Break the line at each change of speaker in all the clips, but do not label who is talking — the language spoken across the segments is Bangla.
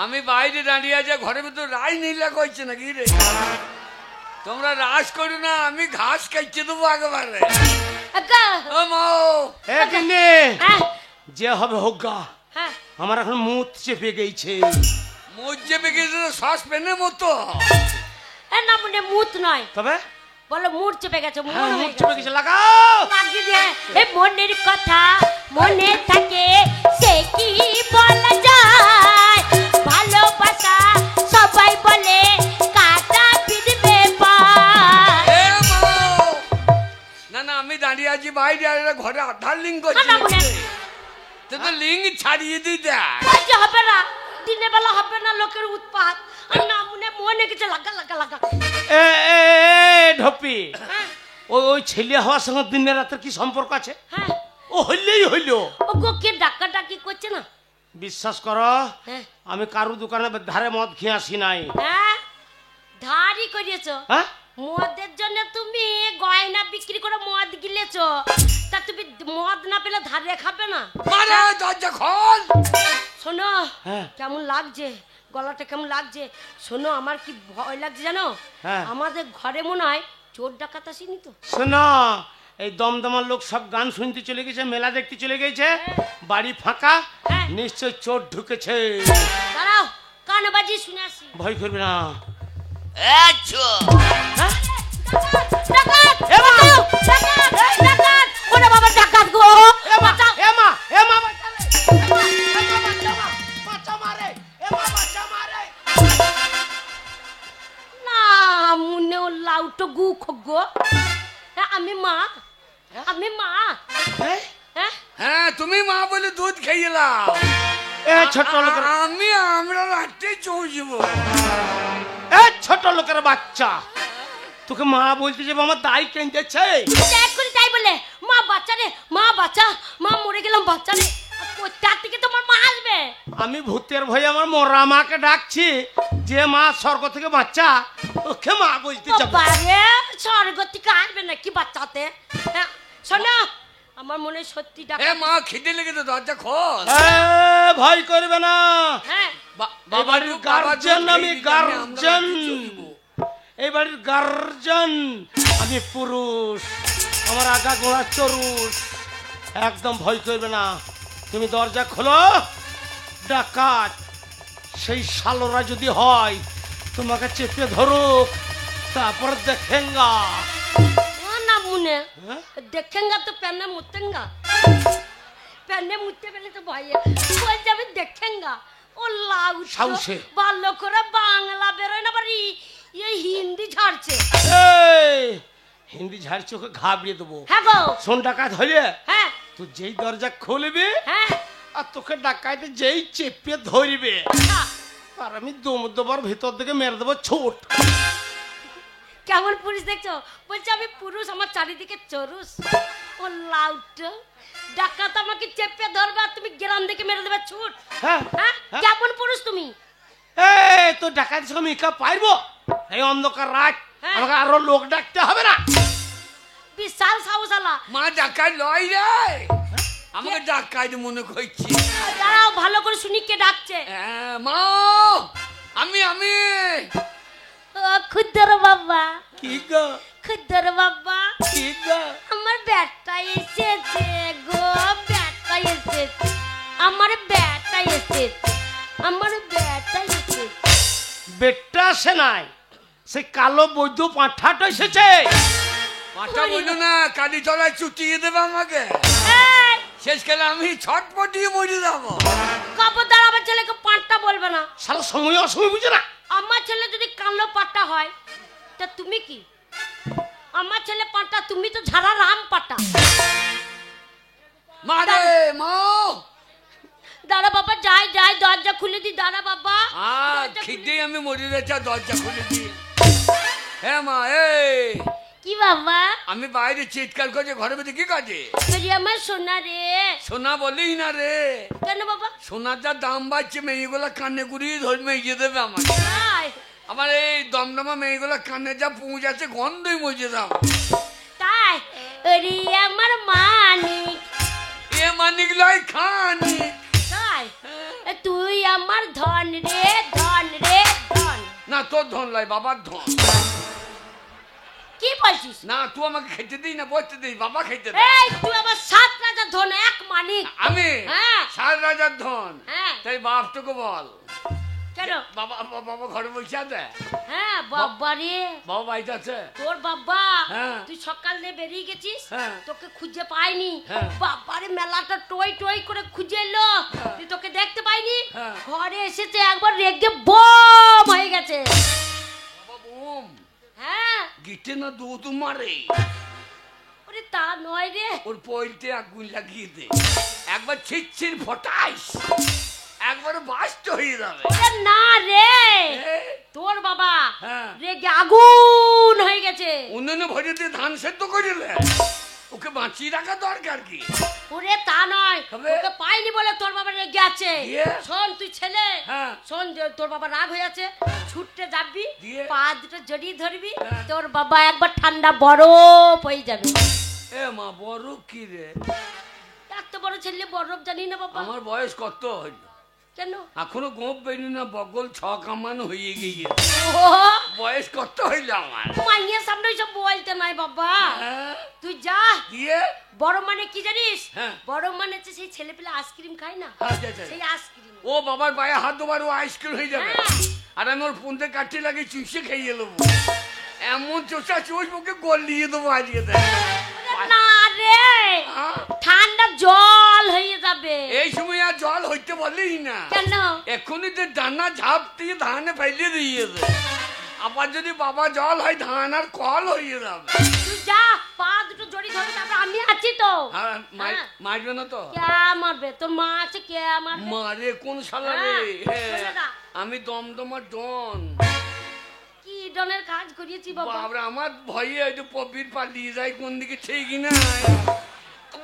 আমি বাইরে দাঁড়িয়ে আছে, ঘরের ভিতর রাই নীলা করছে নাকি রে? তোমরা রাস করো না, আমি ঘাস খাইছে দেবো একেবারে।
যে হবে হোক গা, আমার এখন মুখ চেপে গেছে।
মুখ চেপে গেছে শ্বাস পেনের মতো
না, মনে মুখ নয়,
তবে
বলো মুখ চেপে গেছে।
মুখ চেপে গেছে, লাগাও।
মনের কথা মনে থাকে, সে কি বলা যায়? ভালোবাসা সবাই বলে কাটা ফিরবে পায়।
না না, আমি দাঁড়িয়ে আছি বাইরে, আর ঘরে আধার লিঙ্ক করছি, তো লিঙ্ক ছাড়িয়ে দিই। দেখ
হবে না, দিনের বেলা হবে না, লোকের উৎপাত। না মনে মনে কিছু লাগা লাগা লাগা।
ঢপি, ওই ছেলে হওয়ার সঙ্গে দিনের রাতের কি সম্পর্ক আছে? ও হইলেই হইল।
ও গো কে ডাক্কা ডাকি করছে না?
বিশ্বাস করো, আমি কারু দোকানে ধারে মদ খেয়ে আসি নাই।
ধারি করিয়েছো? মদের জন্য তুমি গয়না বিক্রি করে মদ গিলেছো, তা তুমি মদ না পেলে ধারে খাবে না?
দরজা খোল।
শোনো কেমন লাগছে, গলাটা কেমন লাগছে। শোনো, আমার কি ভয় লাগছে জানো? আমাদের ঘরে মনে হয় চোর ডাকাত আসেনি তো?
শোনো, এই দমদমার লোক সব গান শুনতে চলে গেছে, মেলা দেখতে চলে গেছে, বাড়ি ফাঁকা, নিশ্চয় চোর ঢুকেছে।
দাঁড়াও, কান বাজি শুনে আসি।
ভয় করবে না।
আমি মা, আমি মা।
হ্যাঁ, তুমি মা বলে দুধ খাইলাম।
ছোট লোকের
আমরা রাতে চৌজব।
ছোট লোকের বাচ্চা, তোকে মা বলতে যাবো, আমার দাই কেঁদেছে।
তাই বলে মা বাচ্চা রে, মা বাচ্চা, মা মরে গেলাম বাচ্চা রে, তার থেকে তোমার মা আসবে।
আমি ভূতের ভয়ে আমার মরা মাকে ডাকছি, যে মা স্বর্গ থেকে বাচ্চা, ওকে মা বলতে যাবো।
স্বর্গ থেকে আসবে নাকি বাচ্চাতে? শোনো, আমার মনে সত্যি ডাক।
মা খিদে লেগেছে, দরজা খোল।
ভয় করবে না, বাড়ির গার্জেন আমি, গার্জেন এই বাড়ির গার্জেন আমি, পুরুষ, আমার আগা গোড়া চরুষ, একদম ভয় করবে না। তুমি দরজা খোলো। ডাকাত সেই শালরা যদি হয়, তোমাকে চেপে ধরুক, তারপর দেখেঙ্গা।
না মনে দেখেঙ্গা তো প্যানে মুতেঙ্গা, প্যানে মুতে পেলে তো ভয় বলছে আমি দেখেঙ্গা। ও লাউ
সাউসে
ভালো করে বাংলা বেরোয় না, বাড়ি এই হিন্দি ঝাড়ছে।
হিন্দি ঝাড়ছে, ওকে ঘাবড়িয়ে দেবো।
হ্যাঁ গো,
শোন, ডাকাত হলে
হ্যাঁ
তুই যেই দরজা খুলবি, আর তোকে ডাকাইতে যেই চেপে ধরবে, আর আমি দমদমার ভিতর থেকে মেরে দেবো ছোট।
কেমন পুরুষ দেখছো? বলছে আমি পুরুষ, আমার চারিদিকে চরুষ। ও লাউটা ডাকাত আমাকে চেপে ধরবে, আর তুমি গ্রাম থেকে মেরে দেবে ছুট। কেমন পুরুষ তুমি?
তো ডাকাতের সঙ্গে মিকা পারবো? এই অন্ধকার রাত আমাকে আরো লোক ডাকতে হবে না?
বিশাল সাহসালা।
মা ডাকাত লয় রে, আমাকে ডাকাত মনে করছি।
দাঁড়াও, ভালো করে শুনি কে ডাকছে।
মা, আমি আমি
খুদ্দর বাবা।
কি গো
খুদ্দর বাবা?
কি গো?
আমার ব্যাটা এসেছে গো, ব্যাটা এসেছে, আমার ব্যাটা এসেছে, আমার ব্যাটা এসেছে।
বেটা আসে নাই, সে কালো বৈদ্য পাঁঠাটা এসেছে।
পাঁঠা বললো না, কালি তলায় চুটিয়ে দেবে আমাকে, শেষকালে আমি ছটপটিয়ে মরে যাবো।
খবরদার আমার ছেলেকে পাঁঠা বলবে না।
সারা সময় অসময় বুঝে না।
আমার ছেলে যদি কালো পাঁঠা হয়, তা তুমি কি? আমার ছেলে পাঁঠা, তুমি তো ঝাড়া রাম পাঁঠা।
মারে মা,
দাঁড়া বাবা, যাই যাই, দরজা খুলে দি। দাঁড়া বাবা,
খিদে আমি মরে যাচ্ছি, দরজা খুলে দি। হ্যাঁ মা,
কি বাবা?
আমি বাইরে চিৎকার করছি, ঘরের মধ্যে কি কাজে?
আমার সোনা রে।
সোনা বলেই না রে।
কেন বাবা?
সোনার যা দাম বাড়ছে, মেয়েগুলা কানে কুড়িয়ে ধরে মেয়ে দেবে আমাকে। আমার এই দমদমা মেয়েগুলা কানে যা পুঁজ আছে, গন্ধই মজে দাও।
তাই আমার মানিক।
এ মানিক লয় খানি।
তাই তুই আমার ধন রে,
না তোর ধন লাই, বাবার ধন।
কি বলছিস?
না তুই আমাকে খেতে দিই না, বসতে দিই, বাবা খেতে দে।
এই তুই আবার 7 রাজার ধন এক মানিক।
আমি
হ্যাঁ
7 রাজার ধন।
হ্যাঁ
তাই বাপ তোকে বল
কেন?
বাবা বাবা ঘরে বসে আছে?
হ্যাঁ বাবা রে,
বাবা বাড়িতে আছে?
তোর বাবা
হ্যাঁ।
তুই সকালে বেরিয়ে গেছিস,
হ্যাঁ।
তোকে খুঁজে পাইনি।
হ্যাঁ।
বাবারে মেলাটা টই টই করে খুঁজে এলো, তুই তোকে দেখতে পাইনি।
হ্যাঁ।
ঘরে এসেছে একবার রেগে বম হয়ে গেছে।
বাবা বোম
হ্যাঁ
গিটে না দুধ মারে,
ওরে তা নয় রে,
ওর পয়েন্টে আগুন লাগিয়ে দে, একবার ছিচ্ছির ফটাইস, একবার বাস্ট হয়ে যাবে।
ওরে না রে,
এ,
তোর বাবা
হ্যাঁ।
রেগে আগুন হয়ে গেছে।
উনুনে ভরে দিয়ে ধান সেদ্ধ করে দে, ওকে বাঁচিয়ে রাখা দরকার কি?
ওরে তা নয়,
তবে?
তোকে পাইনি বলে তোর বাবা রেগে আছে।
দিয়ে?
শোন তুই ছেলে,
হ্যাঁ।
শোন যে তোর বাবা রাগ হয়ে আছে, ছুটতে যাবি,
দিয়ে?
পা দুটো জড়িয়ে ধরবি,
হ্যাঁ।
তোর বাবা একবার ঠান্ডা বরফ হয়ে যাবে।
এ মা বড় কি রে,
এত বড় ছেলে বরফ জানি না বাবা।
আমার বয়স কত হইল,
কেন?
এখনো গোপ বেরি না, বগল 6 কামান হয়ে গিয়ে,
ও
বয়স কত হইল আমার?
মাইয়ের সামনে সব বলতে নাই বাবা।
হ্যাঁ,
তুই যা।
দিয়ে
বড় মানে কি জানিস?
হ্যাঁ।
বড় মানে হচ্ছে সেই ছেলে পেলে আইসক্রিম খায় না,
আচ্ছা, আচ্ছা।
সেই আইসক্রিম।
ও বাবার পায়ে হাত দেবার ও আইসক্রিম হয়ে যাবে,
হ্যাঁ।
আর আমি ওর পুঁতে কাঠি লাগে চুষে খেয়ে নেবো, এমন চোষা চোষ মুখে গলিয়ে দেবো আজকে।
না রে, ঠান্ডা জল হয়ে যাবে।
এই সময় আর জল হইতে বলেই না,
কেন?
এক্ষুনি যে ডানা ঝাপ দিয়ে ধানে ফেলে দিয়েছে, আবার যদি বাবা জল হয় ধান আর কল হয়ে যাবে।
তুই যা, পা দুটো জড়ি ধরে, তারপর আমি আছি তো।
আর
হ্যাঁ।
মারবে না তো?
কে মারবে? তোর মা আছে, কে মারবে?
মারে কোন শালা রে?
হ্যাঁ, চলে যা।
আমি দমদমার ডন।
কি ডনের কাজ করিয়েছি বাবা?
বাবরা আমার ভয়ে হয়তো পপির পালিয়ে যায় কোন দিকে, ঠিক না?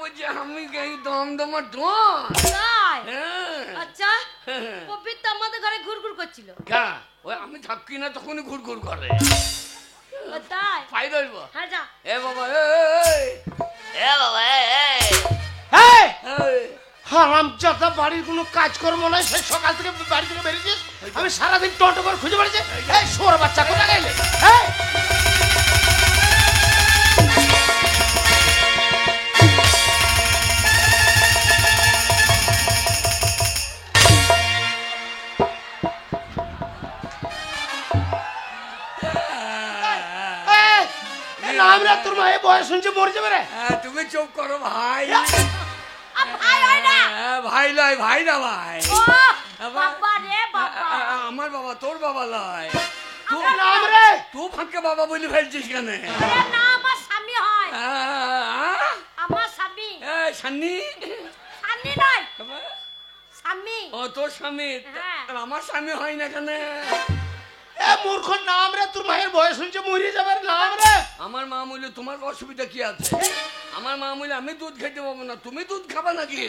বলছে আমি এই দমদমার ডন।
তাই?
হ্যাঁ।
আচ্ছা,
হ্যাঁ।
পবিত্র আমাদের ঘরে ঘুরঘুর করছিল।
হ্যাঁ, ওই আমি থাকি না তখনই ঘুর ঘুর করে।
ও তাই?
পাই ধরব।
হ্যাঁ যা।
এ বাবা এ বাবা
এই
এই
হারামজাদা, বাড়ির কোনো কাজকর্ম নাই, সেই সকাল থেকে বাড়ি থেকে বেরিয়েছিস, আমি সারাদিন টন্টো করে খুঁজে বেড়েছি। এই সোর বাচ্চা কোথায় গেলে? এই! এই! এই নাম রে, তোর মায়ের বয়স শুনছে মরে যাবে রে।
তুমি চুপ করো ভাই।
ভাই হয় না।
ভাই লয়, ভাই না ভাই।
ও বাবা রে বাবা।
আমার বাবা, তোর বাবা লয়।
তোর নাম রে?
তুই ফাঁকে বাবা বলে ফেলছিস কেন?
আরে না, আমার স্বামী হয়। আমার স্বামী।
সান্নি
স্বামী নয়, স্বামী।
ও তোর স্বামী,
হ্যাঁ।
আর আমার স্বামী হয় না কেন?
এ মূর্খ নাম রে, তোর মায়ের বয়স শুনছে মরে যাবে নাম রে।
আমার মা বললে তোমার অসুবিধা কি আছে? আমার মা বললে আমি দুধ খেতে পাবো না, তুমি দুধ খাবা নাকি?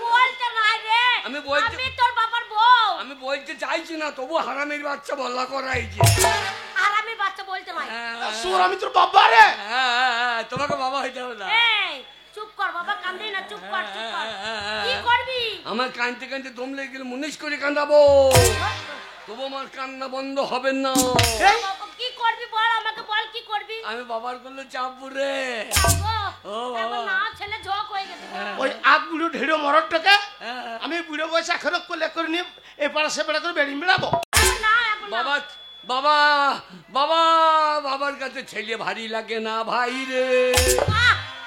বলতে নাই রে,
আমি বলতে-
আমি তোর বাবার বউ।
আমি বলতে চাইছি না, তবু হারামের বাচ্চা বলা করাইছে।
আর আমি বাচ্চা বলতে নাই।
সোর, আমি তোর বাবা রে।
তোমাকে বাবা হইতে হবে না।
এই চুপ কর বাবা, কান্দি না, চুপ কর, চুপ কর। কি করবি?
আমার কাঁদতে কাঁদতে দম লেগে গেলে মুনিশ করে কান্দাবো, তবু আমার কান্না বন্ধ হবে না।
বাবা, কি করবি বল, আমাকে বল কি করবি?
আমি বাবার করলে চাপবো রে। ও বাবা।
এখন না ছেলে ঝোঁক হয়ে গেছে।
ওই আগ বুড়ো ঢেড়ো মরদটাকে আমি বুড়ো বয়সে এখনো কোলে করে নিয়ে এপাড়া সেপাড়া করে বেরিয়ে বেড়াবো।
না এখন না।
বাবা বাবা বাবা, বাবার কাছে ছেলে ভারী লাগে না ভাই রে।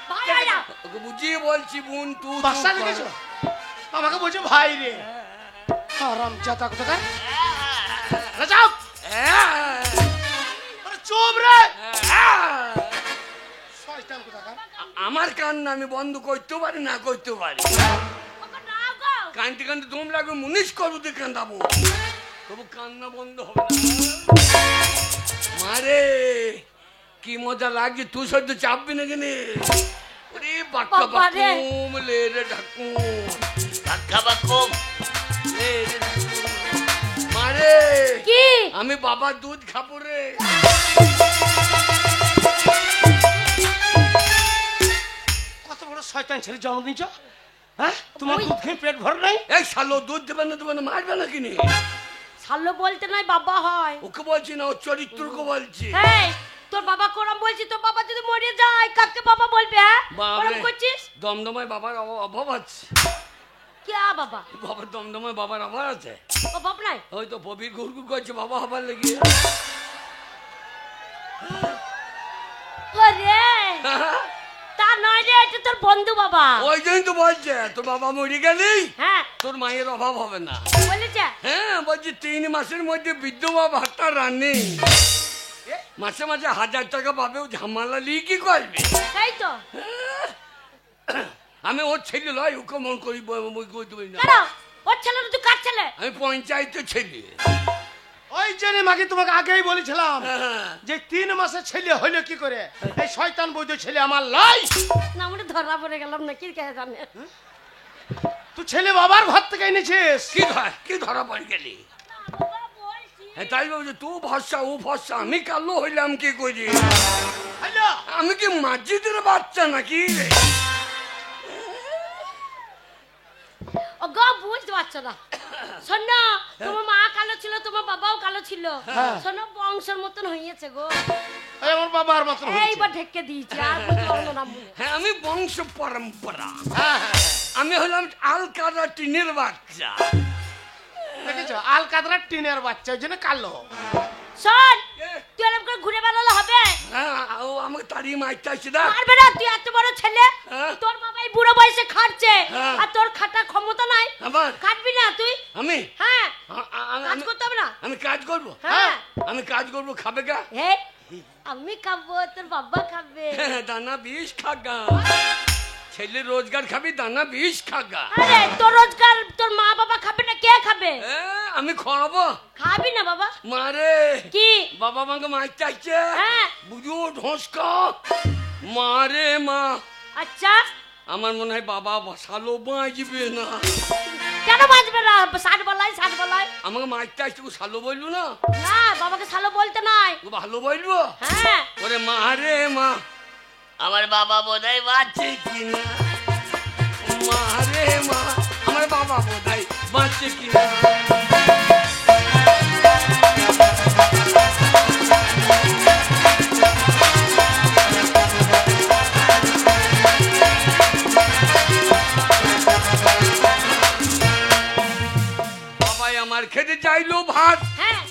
ভাই হয় না।
ওকে বুঝিয়ে বলছি বোন, তুই
বাচ্চা দেখেছো, আমাকে বলছে ভাই রে। আরাম চাতা কোথাকার যাও, চুপ রে। শয়তান কোথাকার।
আমার কান্না আমি বন্ধ করতে পারি না, করতে পারি।
ওকে নাও গো।
কানতে কানতে দম লাগবে, মুনিশ করবো তুই কান্দাবো, তবু কান্না বন্ধ হবে না। মারে কি মজা লাগছে, তুই সহ্য চাপবি না কেনে? ওরে বাক্কা
বাবা রে।
বাকুম লে রে ঢাকুম, বাক্কা বাকুম লে রে ঢাকুম। মারে
কি?
আমি বাবার দুধ খাবো রে।
কত বড় শয়তান ছেলে জন্ম দিয়েছ, হ্যাঁ? তোমার দুধ খেয়ে পেট ভরে নাই?
এই শালো দুধ দেবে না, দেবে না, মারবে না কিনে?
শালো বলতে নাই বাবা হয়।
ওকে বলছি না, ওর চরিত্রকে বলছি।
এই তোর বাবা কোরাম বলছি, তোর বাবা যদি মরে যায় কাকে বাবা বলবে? হ্যাঁ কোরাম করছিস?
দমদমায় বাবার অভাব আছে।
কি বাবা?
বাবার দমদমায় বাবার অভাব আছে।
অভাব নাই?
ওই তো ববির গুরগুর করছে বাবা হবার লেগে।
ওরে তা নয় রে, এটা তোর বন্ধু বাবা।
ওই জন্যই তো বলছে তোর বাবা মরে গেলি
হ্যাঁ
তোর মায়ের অভাব হবে না
বলেছে।
হ্যাঁ বলছি 3 মাসের মধ্যে বিধবা ভাতা রান্নি মাসে মাসে 1000 টাকা পাবে। ও ঝামেলা নিয়ে কি করবে?
তাই তো
আমি ওর ছেলে লয়, ওকে মন করি না।
কেন ওর ছেলে তুই কার ছেলে?
আমি পঞ্চায়েতের ছেলে।
ওই জন্য মাকে তোমাকে আগেই বলেছিলাম যে 3 মাসের ছেলে হইলো কি করে। এই শয়তান বৈদ্য ছেলে আমার লাই
না আমরা ধরা পড়ে গেলাম না, কি কে জানে।
তুই ছেলে বাবার ঘর থেকে এনেছিস।
কি ধরা পড়ে গেলি? তাই বলছে তুই ভরসা ও ভরসা, আমি কালো হইলাম কি করি? আমি কি মসজিদের বাচ্চা নাকি?
ও গো বুঝতে পারছো না। শোনো তোমার মা কালো ছিল, তোমার বাবাও কালো ছিল। শোনো বংশের মতন হইয়েছে গো।
আমার বাবার মতন
এইবার ঢেকে দিয়েছি আর বুঝতে পারবো না।
হ্যাঁ আমি বংশ পরম্পরা। আমি হলাম আলকাদা টিনের বাচ্চা।
দেখেছো আলকাদরা টিনের বাচ্চা, ওই জন্য কালো।
শোন তুই এরকম করে ঘুরে বেড়ালে হবে?
ও আমাকে তাড়িয়ে মারতে আসছে না।
পারবে না, তুই এত বড় ছেলে, তোর বাবা এই বুড়ো বয়সে খাটছে আর তোর খাটার ক্ষমতা নাই। খাটবি না তুই?
আমি
হ্যাঁ
কাজ
করতে হবে না?
আমি কাজ করবো।
হ্যাঁ
আমি কাজ করবো, খাবে গা?
আমি খাবো, তোর বাবা খাবে।
দানা বিষ খাগা। ছেলে রোজগার খাবি, দানা বিষ খাগা।
আরে তোর রোজগার তোর মা বাবা খাবে না, কে খাবে?
আমি খাওয়াবো।
খাবি না বাবা?
মারে
কি
বাবা আমাকে মারতে আসছে।
হ্যাঁ
বুঝো ঢোসকা মারে মা।
আচ্ছা
আমার মনে হয় বাবা বসালো বাঁচবে না।
কেন বাঁচবে না? ষাট বলাই
আমাকে মারতে আসছে, শালো বলবো না?
না বাবাকে শালো বলতে নাই,
ভালো বলবো।
হ্যাঁ
ওরে মারে মা, আমার বাবা বোধহয় বাঁচে কিনা। মারে মা, আমার বাবা বোধহয় বাঁচে কিনা। বাবাই আমার খেতে চাইলো ভাত।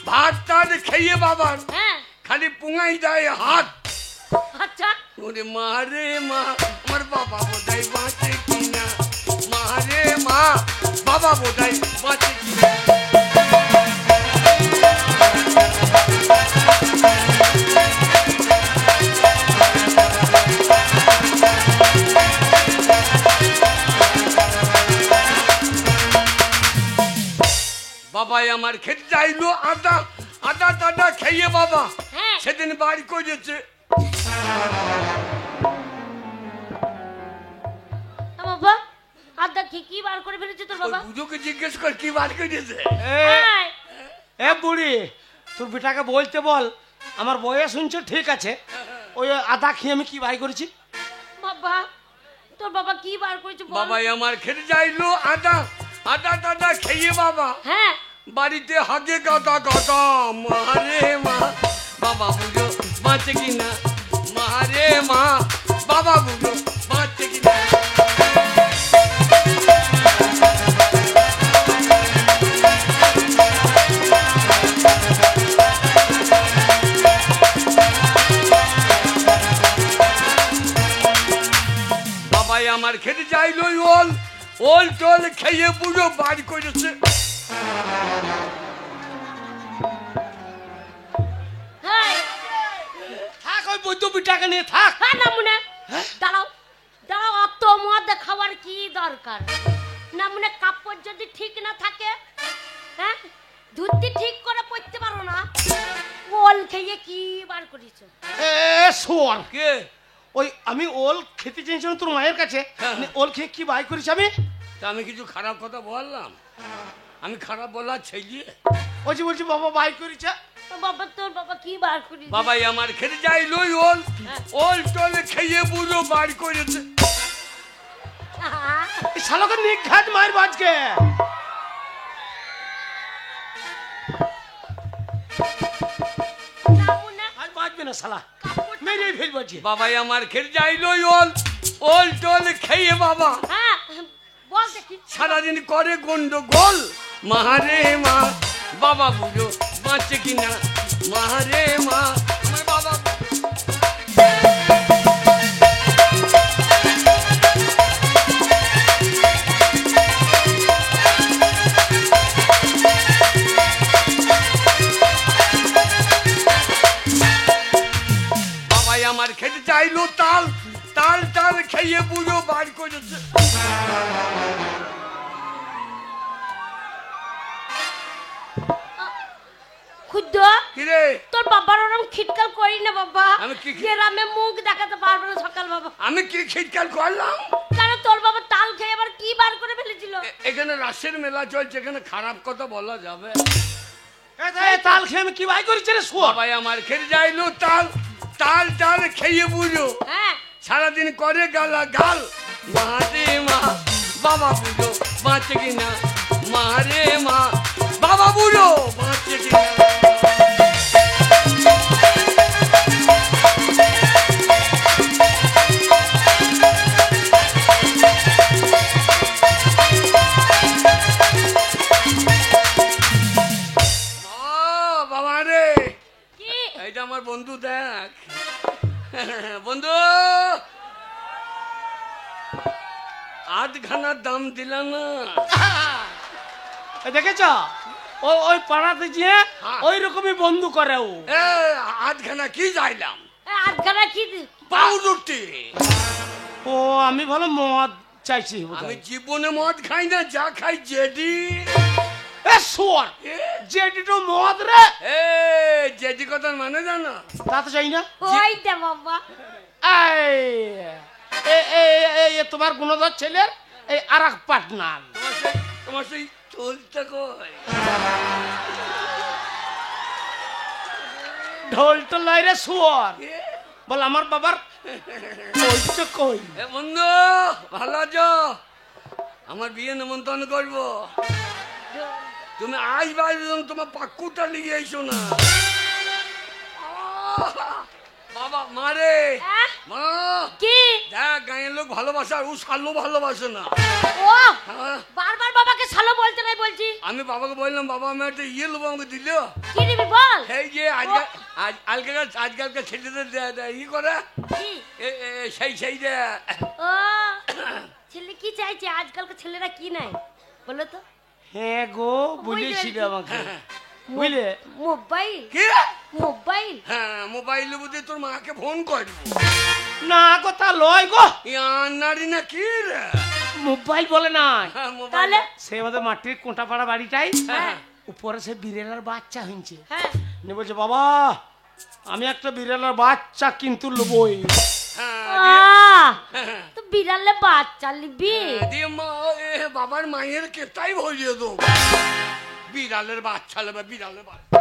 ভাতটা খেয়ে বাবার খালি পুঙাই দেয় হাত।
আচ্ছা
ওরে মারে মা, আমার বাবা বোধহয় বাঁচে কিনা। মারে মা, বাবা বোধহয় বাঁচে কিনা। বাবাই আমার খেতে চাইলো আদা টাদা খেয়ে বাবা সেদিন বাড়ি করেছে।
বাবা আদা কি বার করে ফেলেছে তোর বাবা?
বুঝোকে জিজ্ঞেস কর কি বার করেছে।
এ বুড়ি তোর বেটাকে বলতে বল, আমার বয়স শুনছে ঠিক আছে, ওই আদা খেয়ে আমি কি বার করেছি।
বাবা তোর বাবা কি বার করেছে?
বাবাই আমার খেতে চাইলো আদা টাদা খেয়ে বাবা বাড়িতে হাগে গাদা গাদা। মারে মা, বাবা বুঝো বাঁচে কিনা। মারে মা, বাবা বুঝো বাঁচে কিনা। বাবাই আমার খেতে চাইলো ওল টোল খেয়ে বুড়ো বাড়ি করেছে।
থাক ওই বৈদ্য বিটাকে নিয়ে থাক।
না মনে দাঁড়াও অত মদ খাওয়ার কি দরকার? না মনে কাপড় যদি ঠিক না থাকে, ধুতি ঠিক করে পড়তে পারো না, ওল খেয়ে কি বার করেছো?
শোন
কে
ওই আমি ওল খেতে চেয়েছিলাম তোর মায়ের কাছে, ওল খেয়ে কি বাই করেছি আমি?
আমি কিছু খারাপ কথা বললাম? আমি খারাপ বলার ছেলে?
বলছি বাবা বাই করেছে।
বাবা তোর বাবা কি বার করেছে?
বাবাই আমার খেতে যাইলো ওল টোল খেয়ে বুড়ো বার করেছে।
শালাকে নিঘাত মার বাজকে। না শালা, মেরেই ফেলবো যে।
বাবাই আমার খেতে যাইলো ওল টোল খেয়ে বাবা
হ্যাঁ বল দেখি।
সারাদিন করে গন্ডগোল মারে মা বাবা বুঝো বাঁচে কিনা মারে মা আমার বাবা বাবাই আমার খেতে চাইলো তাল তাল তাল খেয়ে বুঝো বার করেছে।
খুদ্দ
কিরে
তোর বাবার ওরম খিটকাল করি না বাবা,
আমি কি
গ্রামে মুখ দেখাতে পারবে না সকাল বাবা।
আমি কি খিটকাল করলাম?
কেন তোর বাবা তাল খেয়ে আবার কি বার করে ফেলেছিল?
এখানে রাসের মেলা চলছে, এখানে খারাপ কথা বলা যাবে?
তাল খেয়ে আমি কি ভাই করেছি রে শোয়া?
বাবাই আমার খেতে যাইলো তাল তাল তাল খেয়ে বুঝো
হ্যাঁ
সারাদিন করে গালা গাল মারে মা বাবা বুঝো বাঁচে কিনা মারে মা বাবা বুঝো বাঁচে কিনা। বাবা রে
কি
এইটা আমার বন্ধু, দেখ বন্ধু 8 খানার দাম দিল না।
দেখেছ ওই পাড়াতে যে ওই রকমই বন্ধু করে ও।
8 খানা কি যাইলাম?
আধখানা কি
পাউরুটি।
ও আমি ভালো মদ চাইছি।
আমি জীবনে মদ খাই না, যা খাই জেডি।
শোয়ার জেডি তো মদ রে।
জেডি কথা মানে জানো?
তা তো চাই না।
ওইটা বাবা
তোমার গুণধর ছেলের এই আর এক পার্টনার।
তোমার সেই চলতে কই
ঢোল তো লাই রে শুয়ার। বল আমার বাবার চলতে কই।
বন্ধু ভালো আছো? আমার বিয়ে নিমন্ত্রণ করবো, তুমি আসবা, তোমার পাক্কুটা নিয়ে এসো না। বাবা মারে মা
কি
দেখ গাঁয়ের লোক ভালোবাসা, ও শালো ভালোবাসে না।
ও বারবার বাবাকে শালো বলতে নাই বলছি।
আমি বাবাকে বললাম বাবা আমি একটা ইয়ে লোক আমাকে দিল।
কি দিবি বল?
এই যে আজকালকার ছেলেদের ই করে সেই যে
ও ছেলে কি চাইছে? আজকালকার ছেলেরা কি নাই বলো তো?
হ্যাঁ গো বুঝেছি আমাকে বুঝলে।
মোবাইল
কি
মোবাইল?
হ্যাঁ মোবাইল বুঝে তোর মাকে ফোন করবো
না কথা লয় গো।
নারী না কি রে
মোবাইল বলে না।
তাহলে
সে আমাদের মাটির কোটাপাড়া বাড়িটাই
হ্যাঁ
উপরে সে বিড়ালের বাচ্চা হয়েছে।
হ্যাঁ
নে বলছে বাবা আমি একটা বিড়ালের বাচ্চা কিন্তু লবই।
তো বিড়ালে বাচ্চা লিবি?
বাবার মায়ের কেতাই ভরিয়ে দেবো, বিড়ালের বাচ্চা নেবে, বিড়ালের বাচ্চা।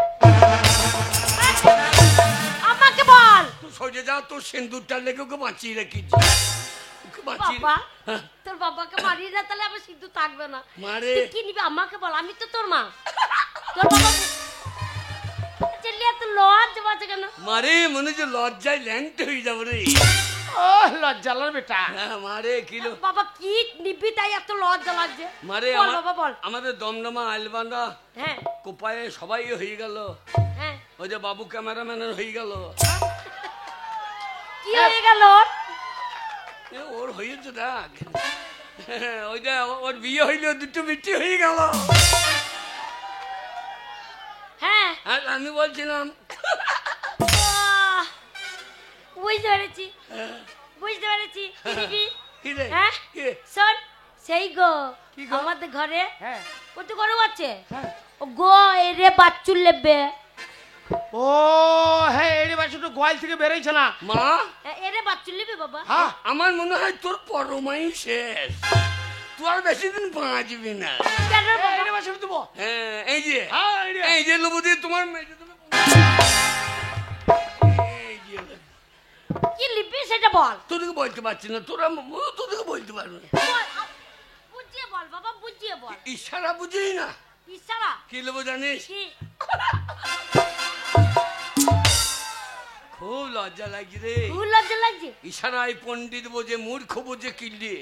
আমাকে বল।
তুই সোজে যা, তোর সিন্দুরটা লেগে ওকে বাঁচিয়ে রেখেছি।
বাবা তোর বাবাকে মারিয়ে না, তাহলে আমার সিদ্ধু থাকবে না।
মারে
কি নিবি আমাকে বল, আমি তো তোর মা। তোর বাবা এত লজ্জা পাচ্ছে কেন?
মারে মনে হচ্ছে লজ্জায় ল্যাংট হয়ে যাবো রে।
ও লজ্জালার বেটা।
মারে কিলো
বাবা কি নিবি তাই এত লজ্জা লাগছে?
মারে
বল বাবা বল।
আমাদের দমদমা আইলবান্ধা
হ্যাঁ
কোপায়ে সবাই হয়ে গেল।
হ্যাঁ
ওই যে বাবু ক্যামেরাম্যানের হয়ে গেল।
কি হয়ে গেল?
ওর হয়েছে দেখ, ওই যে ওর বিয়ে হইল, দুটো বিটি হয়ে গেল।
হ্যাঁ
আর আমি বলছিলাম
বুঝতে পেরেছি বুঝতে পেরেছি। কি নিবি?
কি রে
হ্যাঁ
কি?
শোন সেই গো
কি গো?
আমাদের ঘরে
হ্যাঁ
ও তো গরু আছে,
হ্যাঁ
ও গো এরে বাচ্চুর লেবে।
ও হ্যাঁ এর বাচ্চাটা গোয়াল থেকে বেরোইছে না
মা।
এরে বাচ্চুর লেবে বাবা।
হ্যাঁ
আমার মনে হয় তোর পরমাই শেষ, তুই আর বেশি দিন বাঁচবি না।
কেন বাবা?
এর বাচ্চাটা দেবো।
হ্যাঁ এই যে
হ্যাঁ
এই যে লোবো দিয়ে তোমার মেয়ে তুমি
কি লিপি সেটা বল।
তোদেরকে বলতে পারছি না, তোরা তোদেরকে বলতে পারবে না।
বুঝিয়ে বল বাবা বুঝিয়ে বল।
ইশারা বুঝি না।
ইশারা
কি লোবো জানিস?
কি?
খুব লজ্জা লাগছে রে।
খুব লজ্জা লাগছে।
ইশারায় পণ্ডিত বোঝে, মূর্খ বোঝে কিল্লি।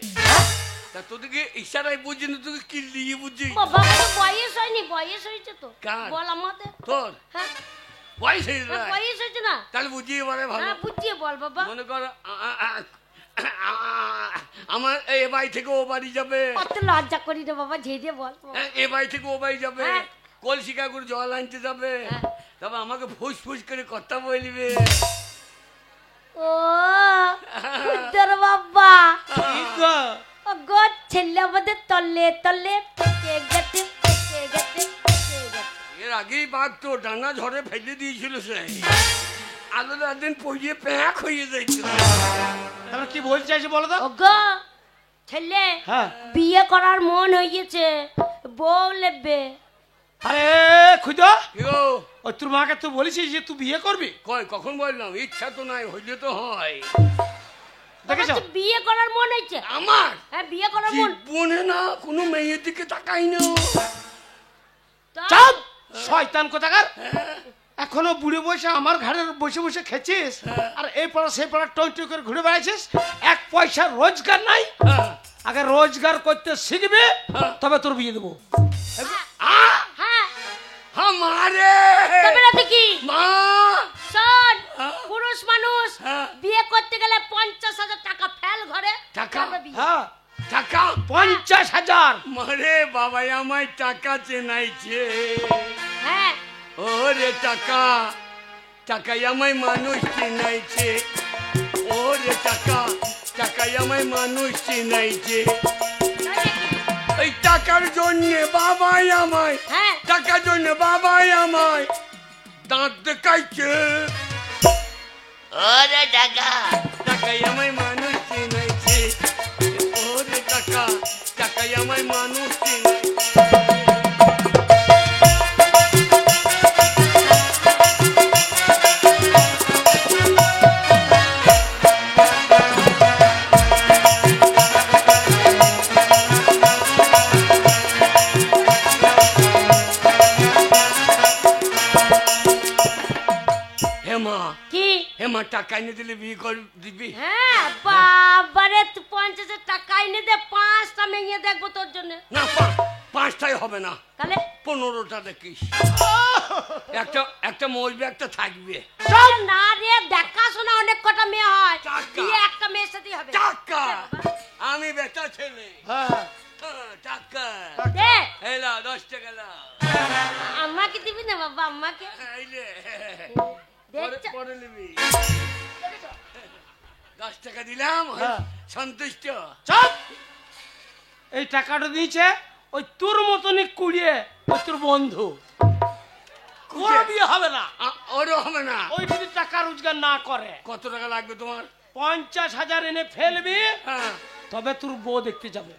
তা তোদেরকে ইশারায় বুঝি না, তোকে কিল্লি বুঝি।
বাবা তো বয়স হয়নি, বয়স হয়েছে তো।
কার?
বল আমাদের।
তোর
হ্যাঁ
বয়স হয়েছে না?
বয়স হয়েছে না?
তাহলে বুঝিয়ে বলে ভালো।
হ্যাঁ বুঝিয়ে বল বাবা।
মনে কর আমার এ বাড়ি থেকে ও বাড়ি যাবে,
কত লজ্জা করি রে বাবা, ঝেড়ে বল।
এ বাড়ি থেকে ও বাড়ি যাবে,
হ্যাঁ।
কলসিকা করে জল আনতে যাবে,
হ্যাঁ।
তবে আমাকে ফুস ফুস করে কথা বলবে।
ও তোর বাবা
কি গো?
ও গো ছেলে আমাদের তলে তলে পেকে গেছে, পেকে গেছে, পেকে গেছে।
এর আগেই বাঘ তো ডানা ঝড়ে ফেলে দিয়েছিল, সে আলো দিন পড়িয়ে প্যাক হয়ে যাইছিল।
তাহলে কি বলতে চাইছে বলো তো?
ও গো ছেলে
হ্যাঁ।
বিয়ে করার মন হয়েছে, বউ লেবে।
আরে খুদা,
কি গো?
ওই তোর মাকে তুই বলেছিস যে তুই বিয়ে করবি?
কয় কখন বললাম? ইচ্ছা তো নাই, হইলে তো হয়।
দেখেছ?
আমার তো বিয়ে করার মন হয়েছে।
আমার
হ্যাঁ বিয়ে করার মন।
জীবনে না কোনো মেয়ের দিকে তাকাই না।
তা-
চাপ শয়তান কোথাকার! এখনো বুড়ে বসে আমার ঘরে বসে বসে খেছিস, আর এই পাড়া সেই পাড়া টই টই করে ঘুরে বেড়াইছিস, এক পয়সা রোজগার নাই।
হ্যাঁ।
আগে রোজগার করতে শিখবে, তবে তোর বিয়ে দেবো।
হ্যাঁ
আমারে
তবে না দেখি
মা
শোন,
হ্যাঁ।
পুরুষ মানুষ
হ্যাঁ।
বিয়ে করতে গেলে 50,000 টাকা ফেল ঘরে।
টাকা?
তারপর বিয়ে।
হ্যাঁ,
টাকা
50,000।
মারে বাবাই আমায় টাকা চেনাইছে।
হ্যাঁ
ওরে টাকা, টাকাই আমায় মানুষ চেনাইছে। ওরে টাকা, টাকাই আমায় মানুষ চেনাইছে।
তাই নাকি?
এই টাকার জন্য বাবাই আমায়,
হ্যাঁ
টাকার জন্য বাবাই আমায় দাঁত দেখাইছে। ওরে টাকা, টাকাই আমায় মানুষ চেনাইছে। ওরে টাকা, টাকাই আমায় মানুষ চেনাইছে। হেমা,
কি?
হেমা টাকা এনে দিলে বিয়ে কর দিবি?
হ্যাঁ বাবারে, তুই 50,000 টাকা এনে দে, 5টা মেয়ে দেখবো তোর জন্য।
না, পাঁচটাই হবে না,
তাহলে
15টা দেখিস। একটা একটা মরবে, একটা থাকবে।
আরে না রে, দেখাশোনা অনেক কটা মেয়ে হয়,
টাকা।
বিয়ে একটা মেয়ের সাথেই হবে।
টাকা, আমি বেটা ছেলে।
হ্যাঁ,
টাকা
দে,
এলা 10 টাকা লাও।
আমাকে দিবি না বাবা, আমাকে
এই লে,
দেখছো?
পরে নিবি। 10 টাকা দিলাম,
হ্যাঁ।
সন্তুষ্ট?
চুপ! এই টাকাটা দিয়েছে ওই তোর মতনই কুড়িয়ে, ওই তোর বন্ধু। ওর বিয়ে হবে না,
ওরও হবে না।
ওই যদি টাকা রোজগার না করে।
কত টাকা লাগবে তোমার?
50,000 এনে ফেলবি,
হ্যাঁ।
তবে তোর বউ দেখতে যাবে।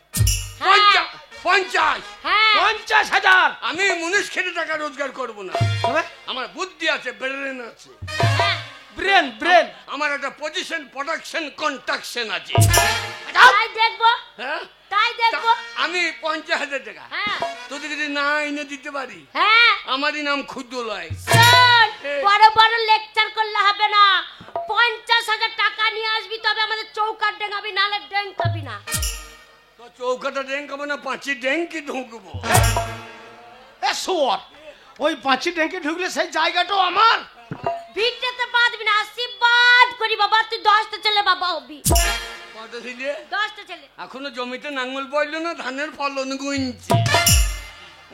হ্যাঁ
50।
হ্যাঁ
50,000
আমি মুনিশ খেটে টাকা রোজগার করব না।
তবে
আমার বুদ্ধি আছে, ব্রেন আছে।
হ্যাঁ,
ব্রেন ব্রেন
আমার একটা পজিশন, প্রোডাকশন, কন্ট্রাকশন আছে।
তাই দেখবো,
হ্যাঁ,
তাই দেখবো।
আমি 50,000 টাকা
হ্যাঁ
তোদের যদি না এনে দিতে পারি,
হ্যাঁ
আমারই নাম ক্ষুদ্র লয়।
শোন,
এই।
বড় বড় লেকচার করলে হবে না, 50,000 টাকা নিয়ে আসবি, তবে আমাদের চৌকাট ডেঙ্গাবি, নালে ডেঙ্গ খাবি না।
তো চৌকাটা ড্যাঙ্ক হবে না, 5 ড্যাঙ্কি ঢুকবো।
এ শুয়োর, ওই 5 ট্যাঙ্কে ঢুকলে সেই জায়গাটাও আমার।
ভিড়টাতে বাঁধবি না, আশীর্বাদ করি বাবা, তুই 10টা ছেলে বাবা হবি।
কত দিলে?
10টা ছেলে।
এখনো জমিতে নাঙ্গল পড়লো না, ধানের ফলন গুনছে।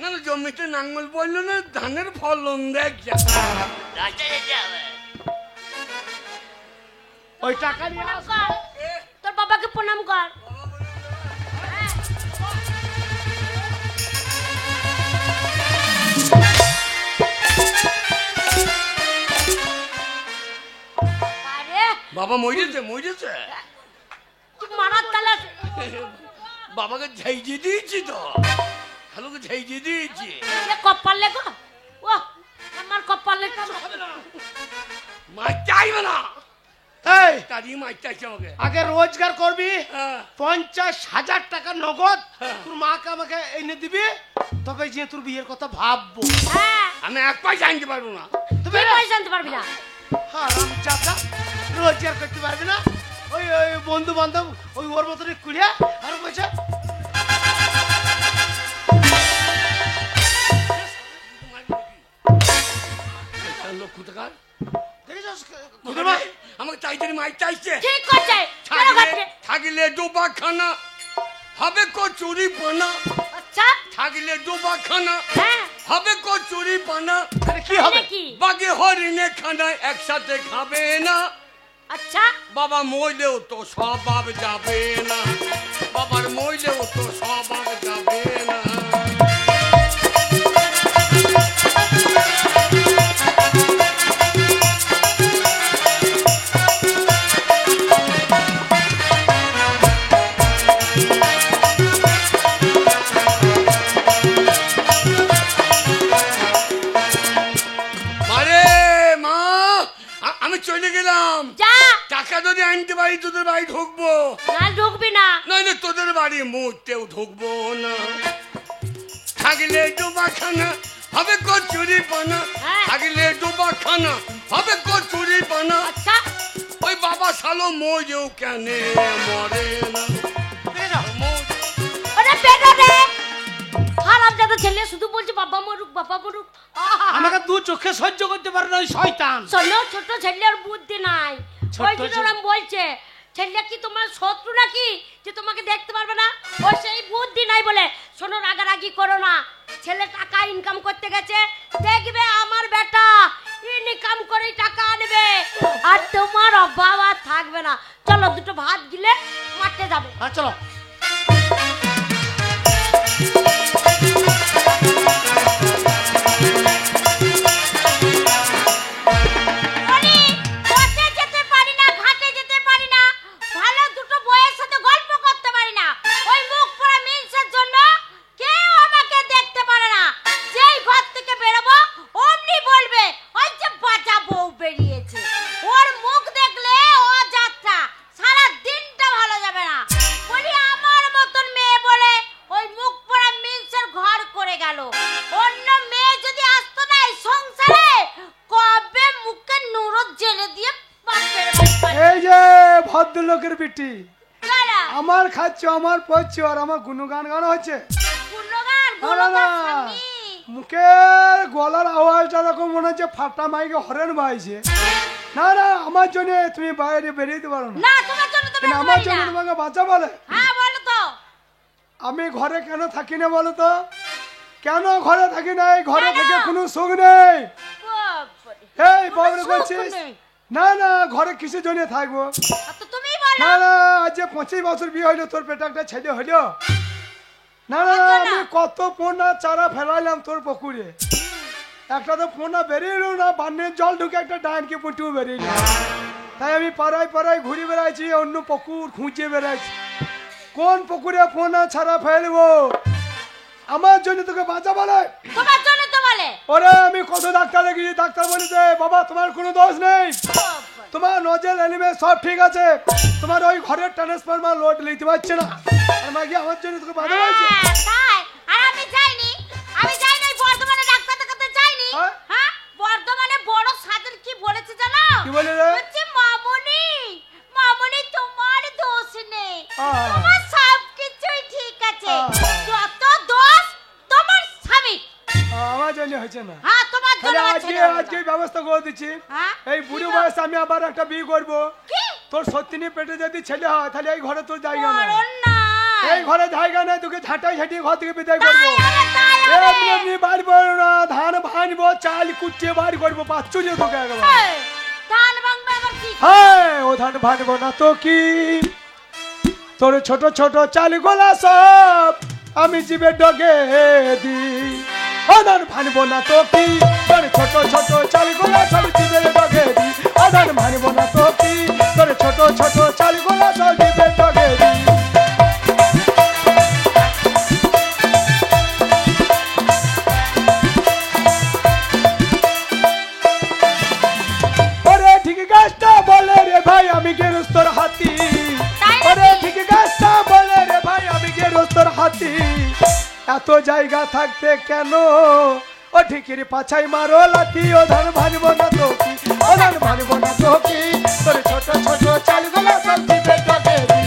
না না, জমিতে নাঙ্গল পড়লো না, ধানের ফলন দেখ যা।
ওই টাকা নিয়ে
প্রণাম কর, তোর বাবাকে প্রণাম কর। হ্যাঁ। আরে
বাবা মরেছে, মরেছে।
তুই মারার তালা।
বাবাকে ঝাইজে দিয়েছি তো, হ্যালোকে ঝাইজে দিয়েছি।
সে কপালে গো, ও আমার কপালে
মাছ চাইবে না,
এই
তারই মাছ চাইছে আমাকে।
আগে রোজগার করবি,
হ্যাঁ।
50,000 টাকা নগদ
হ্যাঁ।
তোর মাকে আমাকে এনে দিবি, তবে যে তোর বিয়ের কথা ভাববো।
হ্যাঁ
আমি 1 পয়সা আনতে পারবো না।
তবে
তুই পয়সা আনতে পারবি না।
হারাম চাচা রোজগার করতে পারবি না ওই ওই বন্ধু বান্ধব ওই ওর মতন কুড়িয়া আর পয়সা
আমাকে চাইতে মাই চাইছে
ঠিক আছে
থাকিলে ডোবা খানা হবে কচুরি পানা
আচ্ছা
থাকিলে ডোবা খানা
হ্যাঁ
হবে কচুরি পানা
কি হবে
কি
বাগে হরিণে খানা একসাথে খাবে না
আচ্ছা
বাবা মইলেও তো স্বভাব যাবে না বাবার মইলেও তো স্বভাব যাবে না চলে গেলাম
যা
টাকা যদি আনতে পারি তোদের বাড়ি ঢুকবো
না ঢুকবি না
নইলে তোদের বাড়ি মুহূর্তেও ঢুকবো না থাকলে ডোবা খানা হবে কচুরি পানা থাকলে ডোবা খানা হবে কচুরি পানা
আচ্ছা
ওই বাবা শালো মরেও কেন মরে না
ওরে বেটা রে হারাম দাদা ছেলে শুধু বলছে বাবা মরুক
আমাকে দু চোখে সহ্য করতে পারে না ওই শয়তান
শোনো ছোট ছেলের বুদ্ধি নাই ওই জন্য বলছে ছেলে কি তোমার শত্রু নাকি যে তোমাকে দেখতে পারবে না ও সেই বুদ্ধি নাই বলে শোনো রাগারাগি করো না ছেলে টাকা ইনকাম করতে গেছে দেখবে আমার বেটা ইনকাম করে টাকা আনবে আর তোমার অভাব আর থাকবে না চলো দুটো ভাত গিলে মাঠে যাবে
হ্যাঁ চলো ভদ্রলোকের বিটি আমার খাচ্ছ আমার পড়ছ আর আমার গুণগান গান হচ্ছে মুখের গলার আওয়াজটা দেখো মনে হচ্ছে ফাটা মাইকে হরেন বাজছে না না আমার জন্য তুমি বাইরে বেরিয়ে দিতে পারো না আমার জন্য তোমাকে বাঁচা বলে আমি ঘরে কেন থাকি না বলো তো কেন ঘরে থাকি না ঘরে থেকে কোনো সুখ নেই এই বাবরে করছিস না না ঘরে কিসের জন্য থাকবো না না আজ 25 বছর বিয়ে হইলো তোর পেটে একটা ছেলে হইলো না না আমি কত পোনা চারা ফেলাইলাম তোর পুকুরে একটা তো পোনা বেরিয়ে না বান্নের জল ঢুকে একটা ডাইনকে পুটিও বেরিয়ে তাই আমি পাড়ায় পাড়ায় ঘুরে বেড়াইছি অন্য পুকুর খুঁজে বেড়াইছি কোন পুকুরে পোনা ছাড়া ফেলবো আমার জন্য তোকে বাঁচা বলে
তোমার জন্য তো বলে
ওরে আমি কত ডাক্তার দেখেছি ডাক্তার বলেছে বাবা তোমার কোনো দোষ নেই তোমার নজেল এলিমে সব ঠিক আছে তোমার ওই ঘরের ট্রান্সফরমার লোড নিতে পারছে না আর মাগি আমার জন্য তোকে বাঁচা বলছে
তাই আর আমি যাইনি বর্ধমানে ডাক্তার দেখাতে যাইনি হ্যাঁ বর্ধমানে বড় সাধন কি বলেছে জানো
কি বলে রে
বলছে মামুনি তোমার দোষ নেই তোমার সব কিছুই ঠিক আছে যত দোষ তোমার স্বামী
আমার জন্য হয়েছে না
হ্যাঁ তোমার জন্য
আজকে ব্যবস্থা করে দিচ্ছি এই বুড়ি বয়সে আমি আবার একটা বিয়ে করবো তোর সত্যিনি পেটে যদি ছেলে হয় তাহলে এই ঘরে তোর জায়গা না এই ঘরে জায়গা নেই তোকে ঝাঁটাই ঝাঁটিয়ে ঘর থেকে বিদায় করবো এমনি বাড়ি করবো না ধান ভাঙবো চাল কুটিয়ে বাড়ি করবো পাচ্ছু যে তোকে একবার
ধান ভাঙবে আবার কি
হ্যাঁ ও ধান ভাঙবো না তো কি তোর ছোট ছোট চাল গোলা সব আমি জিবে ডগে দিই ধান ভাঙবো না তো কি তোর ছোট ছোট চাল গোলা সব জিবে ডগে দিই ধান ভাঙবো না তো কি তোর ছোট ছোট চাল গোলা সব জিবে ডগে দিই ওরে ঠিক গাছটা বলে রে ভাই আমি গেরস্তর হাতি ওরে ঠিক গাছটা বলে রে ভাই আমি গেরস্তর হাতি এত জায়গা থাকতে কেন ও ঠিকির পাছাই মারো লাথি ও ধান ভানবো না তো কি ও ধান ভানবো না তো কি তোর ছোট ছোট চালগুলো সব জিভে ঢোকে দি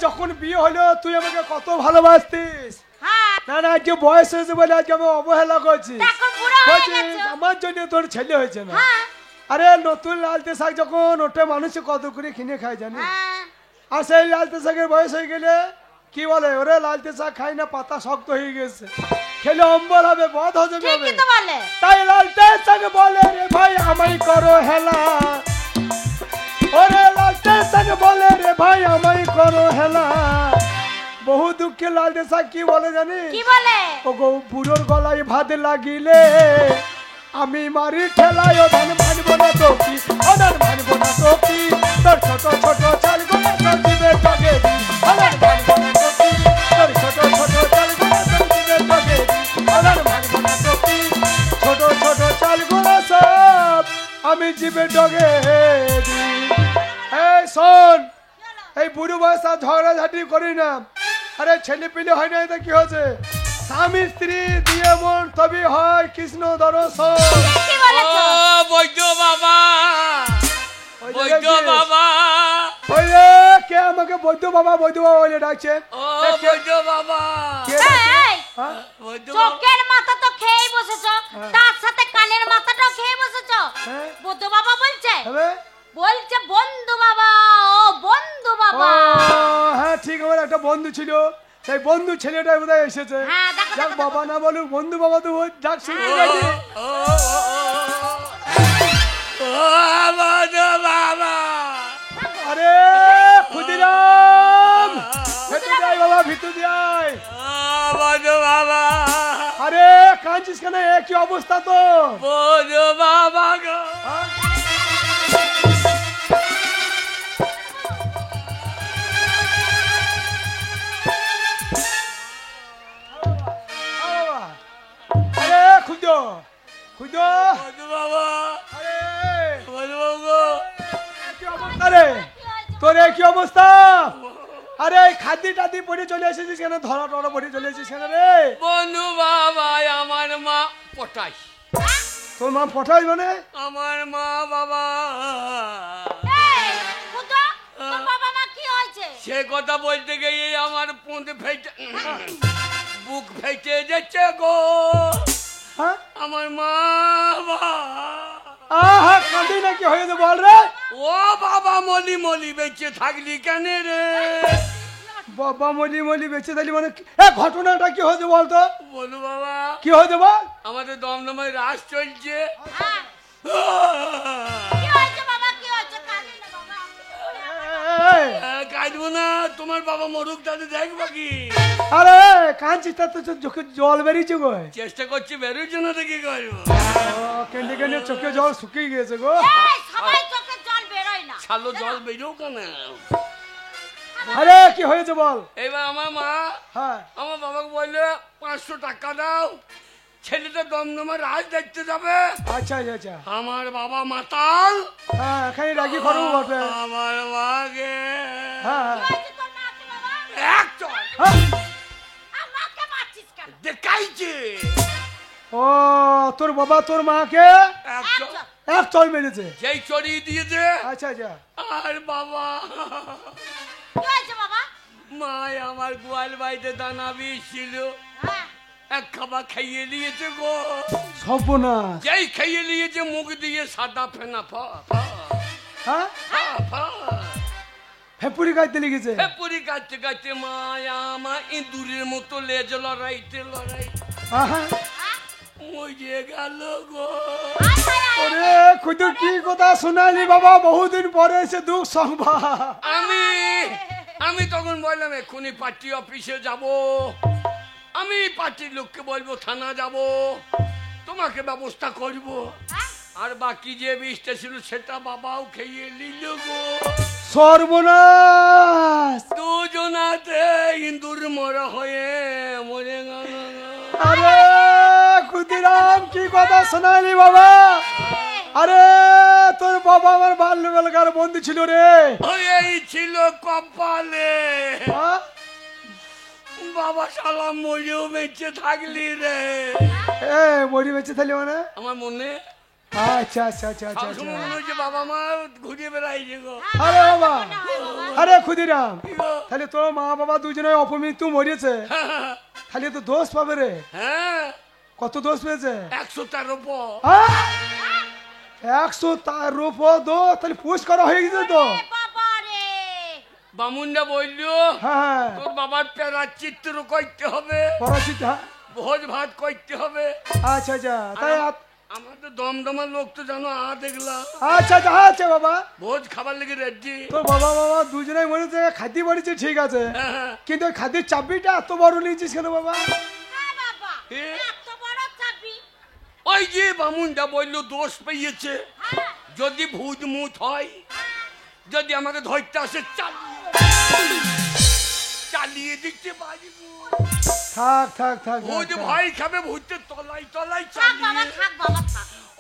যখন বিয়ে হলো তুই আমাকে কত ভালোবাসতিস না না আজকে বয়স হয়েছে বলে আজকে আমি অবহেলা করছি আমার জন্য তোর ছেলে হয়েছে না আরে নতুন লালতে শাক যখন ওটা মানুষে কত করে কিনে খায় জানি আর সেই লালতে শাকের বয়স হয়ে গেলে কি বলে ওরে লালতে শাক খাই না পাতা শক্ত হয়ে গেছে খেলে অম্বল হবে বদ হজম হবে তাই লালতে শাক বলে রে ভাই আমায় করো হেলা ওরে লালতে শাক বলে রে ভাই আমায় করো হেলা বহু দুঃখে লালতে শাক কি বলে জানি কি বলে ও গো বুড়োর গলায় ভাত লাগিলে আমি মারি ঠেলাই ও ধান ভানবো না তো কি ও ধান ভানবো না তো কি তোর ছোট ছোট চালগুলো সব দিবে টগে দি ও ধান ভানবো না তো কি তোর ছোট ছোট চালগুলো সব দিবে টগে দি ও ধান ভানবো না তো কি ছোট ছোট চালগুলো সব আমি জিবে টগে দি এই শোন এই বুড়ো বয়স আর ঝগড়াঝাটি করি না আরে ছেলে পেলে হয় না এটা কি হচ্ছে স্বামী স্ত্রী দিয়ে মন তবে হয় কৃষ্ণ দর্শন
বৈদ্য বাবা বৈদ্য বাবা
ওই কে আমাকে বৈদ্য বাবা বলে ডাকছে
ও বৈদ্য বাবা
চোখের মাথা তো খেয়েই বসেছো তার সাথে কানের মাথাটাও খেয়ে বসেছো বৈদ্য বাবা বলছে বলছে বন্ধু বাবা ও বন্ধু বাবা
হ্যাঁ ঠিক আমার একটা বন্ধু ছিল সেই বন্ধু ছেলেটাই বোধহয় এসেছে যাক বাবা না বলুক বন্ধু বাবা তো ডাক শুনতে গেছে
বাবা
আরে ক্ষুদিরাম ভিতরে যাই বাবা ভিতরে যাই
বাবা
আরে কাঁদছিস কেন একই অবস্থা তো
বাবা গো
তোর কি অবস্থা আরে খাদ্য টাদি পড়ে চলে এসেছিস কেন ধরা টরা পড়ে চলে এসেছিস কেন রে
বন্ধু বাবা আমার মা পটাই
তোর মা পটাই মানে
আমার মা বাবা সে কথা বলতে গিয়ে আমার পুঁতে ফেটে বুক ফেটে যাচ্ছে গো আমার মা
আহা কাঁদি নাকি হয়েছে বল রে
ও বাবা মলি মলি বেঁচে থাকলি কেন রে
বাবা মলি মলি বেঁচে থাকলি মানে ঘটনাটা কি হয়েছে বলতো
বলো বাবা
কি হয়েছে বল
আমাদের দমদমের রাস চলছে কাঁদবো না তোমার বাবা মরুক তাদের দেখবো কি
আরে কাঁদছিস তার তো চোখে জল বেরিয়েছে গো
চেষ্টা করছি বেরোচ্ছে না তো কি করবো
কেন্দ্রে কেন্দ্রে চোখে জল শুকিয়ে গিয়েছে গো
ছালো জল বেরো কেন
আরে কি হয়েছে বল
এবার আমার মা আমার বাবাকে বললো 500 টাকা দাও ছেলেটা দমদমের রাজ দেখতে যাবে
আচ্ছা আচ্ছা
আমার বাবা মাতাল
এখানে রাখি খরচ বটে
আমার মাকে দেখাইছে
ও তোর বাবা তোর মাকে এক চল মেরেছে
যেই চড়িয়ে দিয়েছে
আচ্ছা আচ্ছা
আর বাবা মা আমার গোয়াল বাড়িতে দানা বীজছিল এক খাবার খাইয়ে নিয়েছে গো
সর্বনাশ
যেই খাইয়ে নিয়েছে মুখ দিয়ে সাদা ফেনা
ফেপুরি কাটতে লেগেছে
ফেপুরি কাটতে কাটতে মায়া মা ইঁদুরের মতো লেজ লড়াইতে মরে গেল গো
ওরে খুদু কি কথা শোনালি বাবা বহুদিন পরে এসে দুঃখ সংবাদ
আমি তখন বললাম এক্ষুনি পার্টি অফিসে যাব আমি পার্টির লোককে বলবো থানা যাব তোমাকে ব্যবস্থা করব আর বাকি যে বিষটা ছিল সেটা বাবাও খেয়ে নিল গো
সর্বনাশ
দুজনাতে ইন্দুর মরা হয়ে মরে গেল
আরে ক্ষুদিরাম কি কথা শোনালি বাবা আরে তোর বাবা আমার বাল্যবেলাকার বন্ধু ছিল রে।
এই ছিল কপালে। বাবা শালা মরিও বেঁচে থাকলি রে।
মরি বেঁচে থাকলি মানে
আমার মনে
আচ্ছা আচ্ছা আচ্ছা আচ্ছা
মনে হচ্ছে বাবা মা ঘুরিয়ে বেড়াইছে গো।
আরে বাবা, আরে ক্ষুদিরাম, তাহলে তোর মা বাবা দুজনে অপমৃত্যু মরেছে, তাহলে তো দোষ পাবে রে।
হ্যাঁ,
কত দোষ পেয়েছে?
113
দোষ, তাহলে পুষ করা হয়ে গেছে তো।
বামুনটা বললো
হ্যাঁ
তোর বাবার প্যারা চিত্র করতে হবে, ভোজ ভাত করতে হবে।
আচ্ছা আচ্ছা, তাই
আমাদের দমদমার লোক তো জানো দেখলা।
আচ্ছা আচ্ছা আচ্ছা বাবা,
ভোজ খাবার লেগে রেডি।
তোর বাবা বাবা দুজনেই মরেছে, খাদ্য বাড়িছে ঠিক আছে, কিন্তু ওই খাদ্যের চাবিটা এত বড় নিয়েছিস কেন বাবা?
ওই যে বামুনটা বললো দোষ পেয়েছে, যদি ভূত মুত হয়, যদি আমাকে ধরতে আসে চালিয়ে দিতে পারিব।
থাক থাক থাক,
ভূত ভয় খাবে, ভূতের তলায় তলায় চালিয়ে।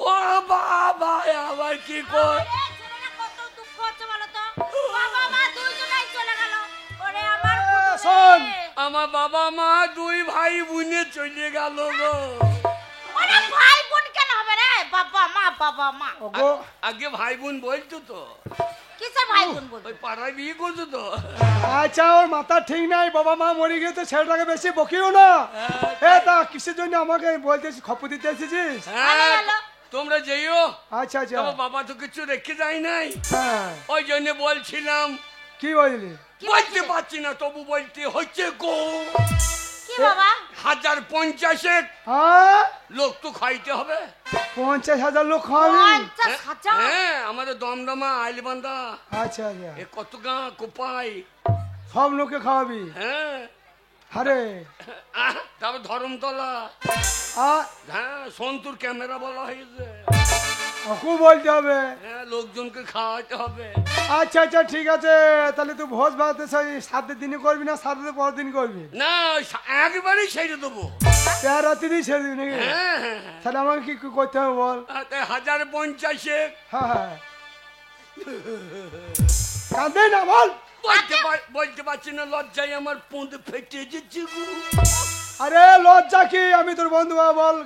ও বাবা আবার কি কর, আমার বাবা মা দুই ভাই বোনে চলে গেল গো।
ভাই বোন কেন হবে রে? বাবা মা বাবা মা।
আগে ভাই বোন বলতো তো,
কিসের ভাই বোন বলতো?
ওই পাড়ায় বিয়ে করতো তো।
আচ্ছা, ওর মাথা ঠিক নাই, বাবা মা মরে গেছে, ছেলেটাকে বেশি বকিও না। তা কিসের জন্য আমাকে বলতেছিস, খপ্পর দিতে এসেছিস?
তোমরা যেও।
আচ্ছা আচ্ছা,
বাবা তো কিছু রেখে যায় নাই,
হ্যাঁ
ওই জন্য বলছিলাম।
কি বললি?
বলতে পারছি না, তবু বলতে হচ্ছে গো।
কি বাবা?
1050 লোক তো খাইতে হবে।
50,000 লোক খাওয়াবি?
হ্যাঁ, আমাদের দমদমা আইলবান্ধা।
আচ্ছা আচ্ছা,
এ কত গা কোপাই,
সব লোকে খাওয়াবি?
হ্যাঁ।
আরে
তারপর ধরমতলা, হ্যাঁ সন্তুর ক্যামেরা বলা হয়েছে,
ওকে বলতে হবে,
হ্যাঁ লোকজনকে খাওয়াতে হবে।
আচ্ছা আচ্ছা ঠিক আছে, তাহলে তুই ভোজ ভাত সেই 7 দিনে করবি না 7 দিনের পর দিন করবি?
না, একবারই ছেড়ে দেবো।
রাত্রি ছেড়ে দিবি নাকি? তাহলে আমাকে কি করতে হবে বল?
1050।
হ্যাঁ হ্যাঁ, কাঁদে না বল।
বলতে পারছি না, লজ্জায় আমার পোঁদ ফেটে যাচ্ছে গো।
আরে লজ্জা কি, আমি তোর বন্ধু, বল।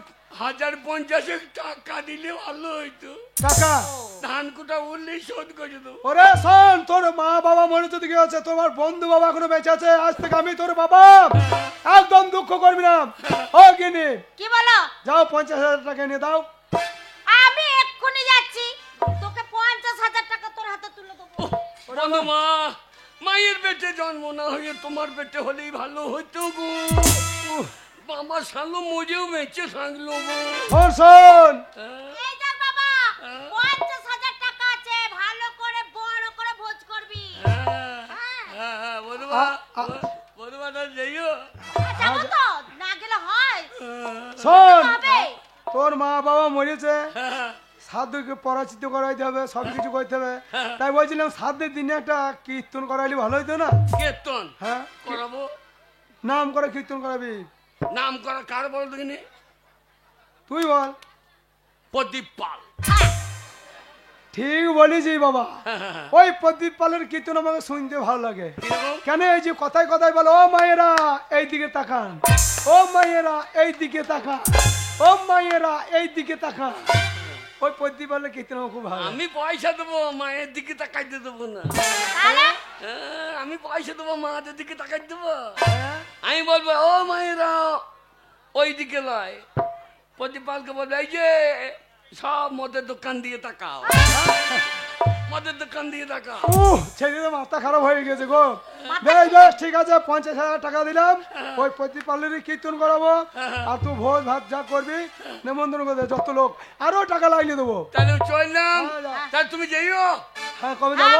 1050 টাকা দিলে ভালো হইতো।
টাকা?
ধান কুটা উঠলেই শোধ করে দেবো।
ওরে শোন, তোর মা বাবা মরে তো কি আছে, তোমার বন্ধু বাবা এখনো বেঁচে আছে, আজ থেকে আমি তোর বাবা, একদম দুঃখ করবি না। ও গিনি,
কি বলো?
যাও 50,000 টাকা নিয়ে দাও।
আমি এক্ষুনি যাচ্ছি, তোকে 50,000 টাকা তোর হাতে তুলে দেবো।
বলো মা, মায়ের পেটে জন্ম না হয়ে তোমার পেটে হলেই ভালো হইতো গো। বাবা শালো মরেও বেঁচে থাকলো গো।
শোন,
এই দেখ বাবা, 50,000 টাকা আছে, ভালো করে বড় করে ভোজ করবি।
হ্যাঁ বলবা না যাইও।
যাবো তো, না গেলে হয়?
শোন, তোর মা বাবা মরেছে, সাধুকে পরাচিত করাইতে হবে, সবকিছু করতে হবে, তাই বলছিলাম 7 দিনে একটা কীর্তন করাইলে ভালো হইতো না?
কীর্তন?
হ্যাঁ
করাবো।
নাম করে কীর্তন করাবি।
নাম করা কার বল দেখিনি?
তুই বল।
প্রদীপ পাল।
ঠিক বলেছি বাবা, ওই প্রদীপ পালের কীর্তন আমাকে শুনতে ভালো লাগে। কেন? এই যে কথায় কথায় বলো, ও মায়েরা এই দিকে তাকান, ও মায়েরা এই দিকে তাকান, ও মায়েরা এই দিকে তাকান, ওই প্রদীপ পালের কীর্তন খুব ভালো।
আমি পয়সা দেবো, মায়ের দিকে তাকাইতে দেবো না। আমি পয়সা দেবো, মায়ের দিকে তাকাই দেবো। আমি বলবো ও মায়েরা ওই দিকে লয়, প্রদীপ পালকে বলবো এই যে সব মদের দোকান দিয়ে তাকাও, মদের দোকান দিয়ে তাকাও।
ছেলে মাথা খারাপ হয়ে গেছে গো। বেশ বেশ ঠিক আছে, 50,000 টাকা দিলাম, ওই প্রদীপ পালের কীর্তন করাবো, আর তুই ভোজ ভাত যা করবি নেমন্তন্ন করবে যত লোক, আরো টাকা লাগিয়ে দেবো।
তাহলে চললাম, তাহলে তুমি যাইও।
হ্যাঁ, কবে যাবো?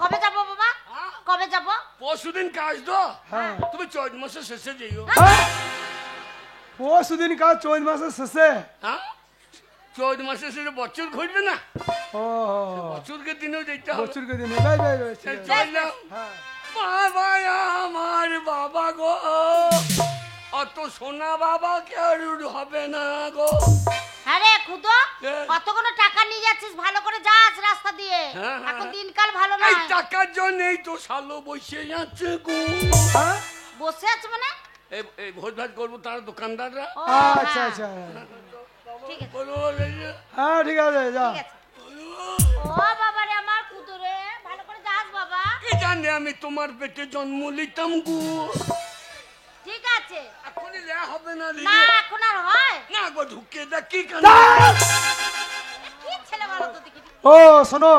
কবে যাবো বাবা? কবে যাবো?
পরশুদিন কাজ তো।
হ্যাঁ,
তুমি চৈত মাসের শেষে যাইও।
পরশুদিন কাজ চৈত মাসের শেষে?
হ্যাঁ, চৈত মাসের শেষে বছর ঘুরবে না,
ও
বছরকে দিনেও যেতে হবে।
বছরকে দিনে
চললাম। বাবা আমার বাবা গো, অত সোনা বাবা কেউ হবে না গো।
হ্যাঁ রে খুদো,
হ্যাঁ।
কতগুলো টাকা নিয়ে যাচ্ছিস, ভালো করে যাস রাস্তা দিয়ে।
হ্যাঁ, হ্যাঁ।
এখন দিনকাল ভালো
এই
নয়।
টাকার জন্যই তো শালো বসে যাচ্ছে গো।
হ্যাঁ
বসে আছে মানে?
এই ভোজ ভাত করবো তারা দোকানদাররা।
ও,
আচ্ছা
হ্যাঁ।
আচ্ছা
ঠিক আছে,
বলো, এই যে,
হ্যাঁ ঠিক আছে যা।
ঠিক আছে। ও বাবা রে আমার খুদো রে, ভালো করে যাস বাবা।
কি জানে আমি তোমার পেটে জন্ম নিতাম গো।
ঠিক আছে।
এখনই লে হবে না রে।
না এখন আর হয়
না গো, ঢুকে দেখি কেন।
কি ছেলে বলো তো দেখি।
ও শোনো,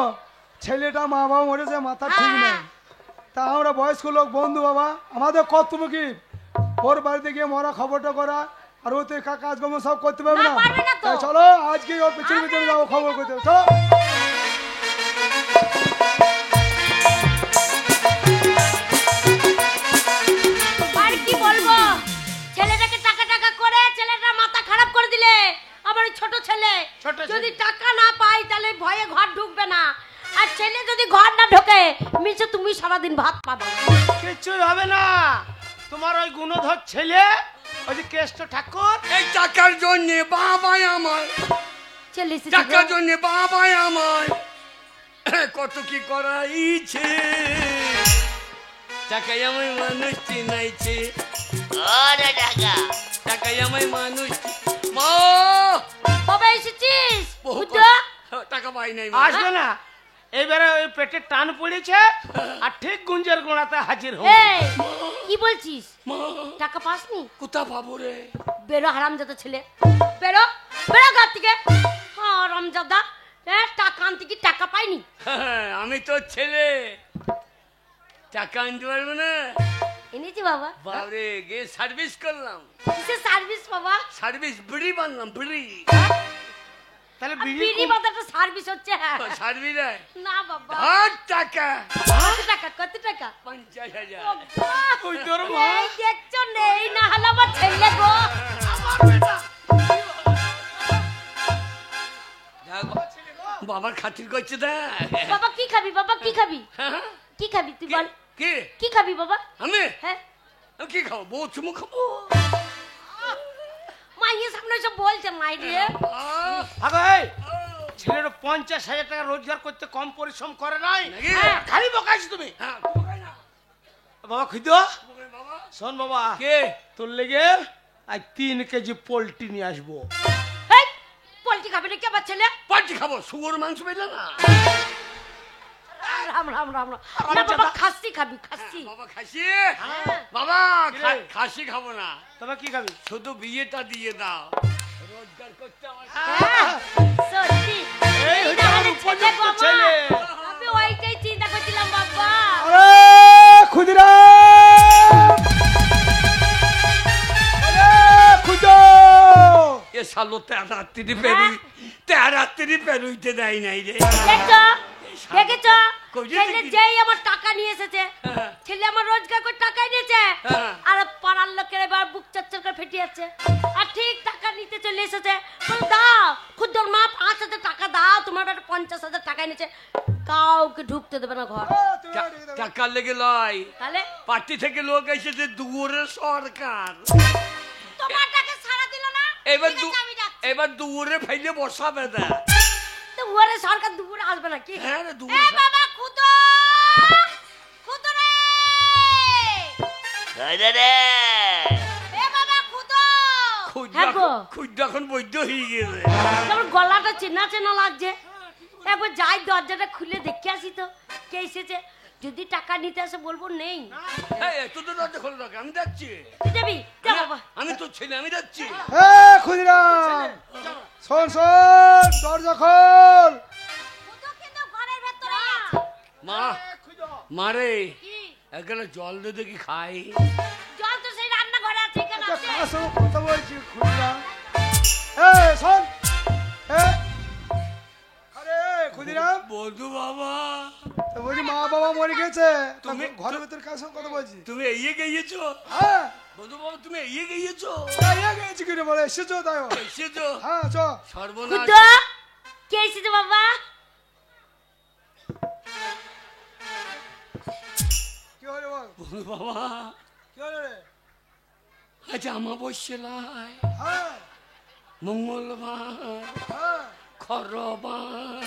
ছেলেটা মা বাবা মরেছে, মাথা ঠিক নেই, তা আমরা বয়স্ক লোক বন্ধু বাবা, আমাদের কর্তব্য কি ওর বাড়িতে গিয়ে মরা খবরটা করা, আর ও তো কাজকর্ম সব করতে পারবে
না,
না।
পারবে না তো।
তাই চলো আজকে ওর পেছনে পেছনে যাবো খবর করতে, চলো।
আর কি বলবো, ছেলেটাকে টাকা টাকা করে ছেলেটা মাথা খারাপ করে দিলে। আমার ওই ছোট ছেলে যদি টাকা না পাই তাহলে ভয়ে ঘর ঢুকবে না, আর ছেলে যদি ঘর না ঢোকে মিছে তুমি সারাদিন ভাত পাবে।
কিছুই হবে না, তোমার ওই গুণধর ছেলে ওই যে কেষ্ট ঠাকুর
এই টাকার জন্য বাবাই আমার,
ছেলে এসেছে
টাকার
গো।
জন্য বাবাই আমার কত কি করাইছে। টাকাই আমায় মানুষ চিনাইছে। আরে টাকাই আমায় মানুষ মা
বাবা এসেছিস
বহু
বুঝছো?
টাকা পাই নাই
আসবে না, এইবারে ওই পেটে টান পড়েছে আর ঠিক গুঞ্জের গোড়াতে হাজির হবে।
এই কি বলছিস,
মা
টাকা পাসনি?
কোথা পাবো রে?
বেরো হারামজাদা ছেলে, বেরো বেরো ঘর থেকে। হারামজাদা, টাকা আনতে কি টাকা পাইনি?
আমি তো ছেলে, টাকা আনতে পারবো না।
এনেছি বাবা।
বাবরে গে সার্ভিস করলাম,
কিসের সার্ভিস বাবা?
সার্ভিস বিড়ি বানলাম, বিড়ি
তাহলে
বিড়ি বাদাটা সার্ভিস হচ্ছে?
সার্ভিস
না বাবা।
টাকা
কত টাকা, কত টাকা?
50,000।
ওই তোর মা।
এই দেখছো নেই না হলো আমার ছেলে গো।
বাবার খাতির করছে দেখ।
বাবা কি খাবি, বাবা কি খাবি,
হ্যাঁ?
কি খাবি তুই বল,
কে?
কি খাবি বাবা?
আমি
হ্যাঁ
আমি কি খাবো? বউ চুমু খাবো।
মাইয়ের সামনে সব বলছে মাই রে।
আগে এই, ছেলের 50,000 টাকা রোজগার করতে কম পরিশ্রম করে নাই,
নাকি?
হ্যাঁ, খালি বকাইছো তুমি।
হ্যাঁ, তুমি খাই না।
বাবা খুদ
বাবা
শোন বাবা,
কে?
তোর লেগে আজ 3 কেজি পোল্ট্রি নিয়ে আসবো।
এই পোল্ট্রি খাবি না কি আমার ছেলে?
পাটি খাবো, শুয়োর মাংস পেলে না।
রাম রাম রাম রাম। না বাবা খাসি খাবি, খাসি।
বাবা খাসি,
হ্যাঁ।
বাবা
কিরে?
খাসি খাবো না,
তবে কি খাবি?
শুধু বিয়েটা দিয়ে দাও, রোজগার করতে আমার।
হ্যাঁ, সত্যি।
এই হচ্ছে আমার উপযুক্ত ছেলে।
আমি ওইটাই চিন্তা করছিলাম বাবা।
আরে ক্ষুদিরাম, আরে খুদো,
এ শালো তেরাত্রি পেরুই, তেরাত্রি পেরুইতে দেয় নাই রে।
দেখছো, দেখেছো
কই যে
ছেলে
দেখি।
যেই আমার টাকা নিয়ে এসেছে,
হ্যাঁ।
ছেলে আমার রোজগার করে টাকা নিয়েছে,
হ্যাঁ।
আর পাড়ার লোকের এবার বুক চচ্চর করে ফেটে যাচ্ছে, আর ঠিক টাকা নিতে চলে এসেছে। বলে, দাও খুদ্দর মা 5,000 টাকা দাও, তোমার বেটা 50,000 টাকা এনেছে। কাউকে ঢুকতে দেবে না ঘর।
টাকার লেগে লয়,
তাহলে
পার্টি থেকে লোক এসেছে, দুয়ারের সরকার।
তোমার টাকা ছাড়া দিল না।
এবার
ঠিক আছে, আমি যাচ্ছি।
এবার দুয়ারে ফেলে বসাবে দেখ।
তো ওরে সরকার দুপুরে আসবে না কি?
হ্যাঁ রে,
এ
দুয়ারে
বাবা খুদো, খুদো রে, এ বাবা খুদো। হ্যাঁ গো।
খুদ্দ এখন বৈদ্য হয়ে গেছে।
আমার গলাটা চেনা চেনা লাগছে, একবার যাই দরজাটা খুলে দেখে আসি তো কে এসেছে। যদি টাকা নিতে আসে বলবো নেই।
তুই তো দরজা খোলা রাখ, আমি যাচ্ছি।
তুই যাবি? যা বাবা।
আমি তো ছেলে, আমি যাচ্ছি।
এ ক্ষুদিরাম, শোন শোন, দরজা খোল।
খুদো কিন্তু ঘরের ভেতরে আছে।
মা, মারে
কি?
এখানে জল দে দেখি খাই।
জল তো সেই রান্নাঘরে আছে, এখানে
আচ্ছা,
আছে।
কার সঙ্গে কথা বলছি ক্ষুদিরাম? এ শোন, এ আরে ক্ষুদিরাম,
বন্ধু বাবা,
তো বলছি মা বাবা মরে গেছে,
তুমি-
ঘরের ভেতর কার সঙ্গে কথা বলছি?
তুমি এগিয়ে গিয়েছো?
হ্যাঁ
বন্ধু বাবা, তুমি এগিয়ে গিয়েছো?
গেছি কিনে বলে এসেছো তাই?
এসেছো?
হ্যাঁ চ।
সর্বনাশ।
খুদো কে এসেছে বাবা?
কি হলো বল?
বন্ধু বাবা,
কি হলো রে?
আজ আমাবস্যা লাই,
হ্যাঁ
মঙ্গলবার খরবার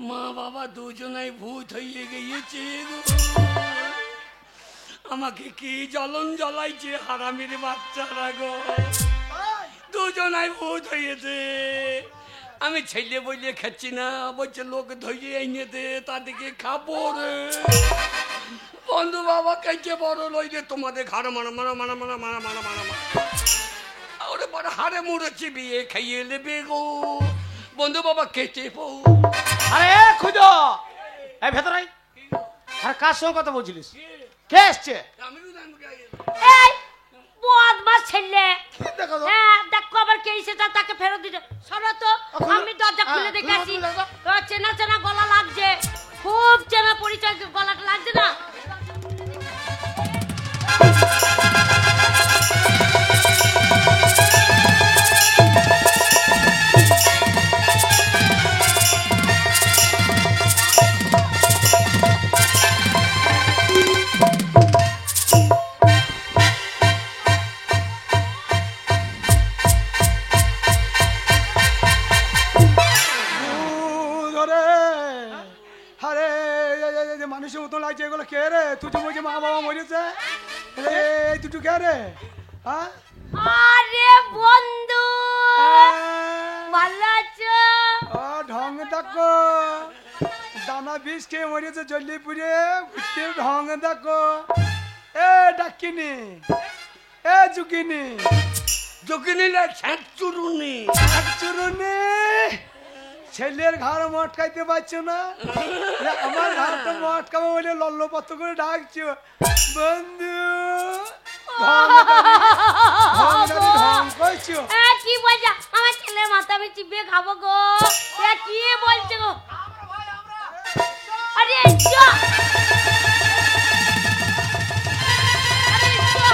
মা বাবা দুজনাই ভূত হয়ে গিয়েছে গো। আমাকে কি জ্বলন জ্বলাইছে হারামির বাচ্চারা গো, দুজনাই ভূত হয়েছে। আমি ছেলে বইলে খাচ্ছি না, বলছে লোক ধরে এনে দে তাদেরকে খাবো রে। বন্ধু বাবা কেটে বড় লইলে তোমাদের ঘাড় মারা মারা মারা মারা মারা মারা মারা মারা ওরে বড় হারে মুড়েছি বিয়ে খাইয়ে নেবে গো। বন্ধু বাবা কেটে বউ।
আরে খুঁজো এই ভেতরে আরে কার সঙ্গে কথা বলছিলিস? কে এসছে?
আমি তো জানবো কে আইছে।
এই বদমাস ছেলে,
দেখো তো।
হ্যাঁ দেখো আবার কে এসেছে, তাকে ফেরত দিতে। শোনো তো, আমি দরজা খুলে দেখেছি, চেনা চেনা গলা লাগছে, খুব চেনা পরিচয় গলাটা লাগছে না?
মানুষের মতো লাগছে এগুলো। কে রে? তুই তো বলছি মা বাবা মরেছে, এই দুটো কে রে? হ্যাঁ
আরে বন্ধু, ভালো আছো?
ঢং দেখো, দানা বিষ খেয়ে মরেছে জল্লিপুরে, ঢং দেখো। এ ডাকিনি, এ জুকিনি,
জকিনি না ছ্যাঁক চুরুনি।
চুরুনি ছেলের ঘাড় মটকাইতে পারছো না, আমার ঘাড়টা মটকাবো বলে লল্লপত্র করে ডাকছো। বন্ধু ঢং করছো।
কি বলছো? আমার ছেলের মাথা আমি চিবিয়ে খাবো গো। কি বলছো গো? আরে এসো। আরে এসো।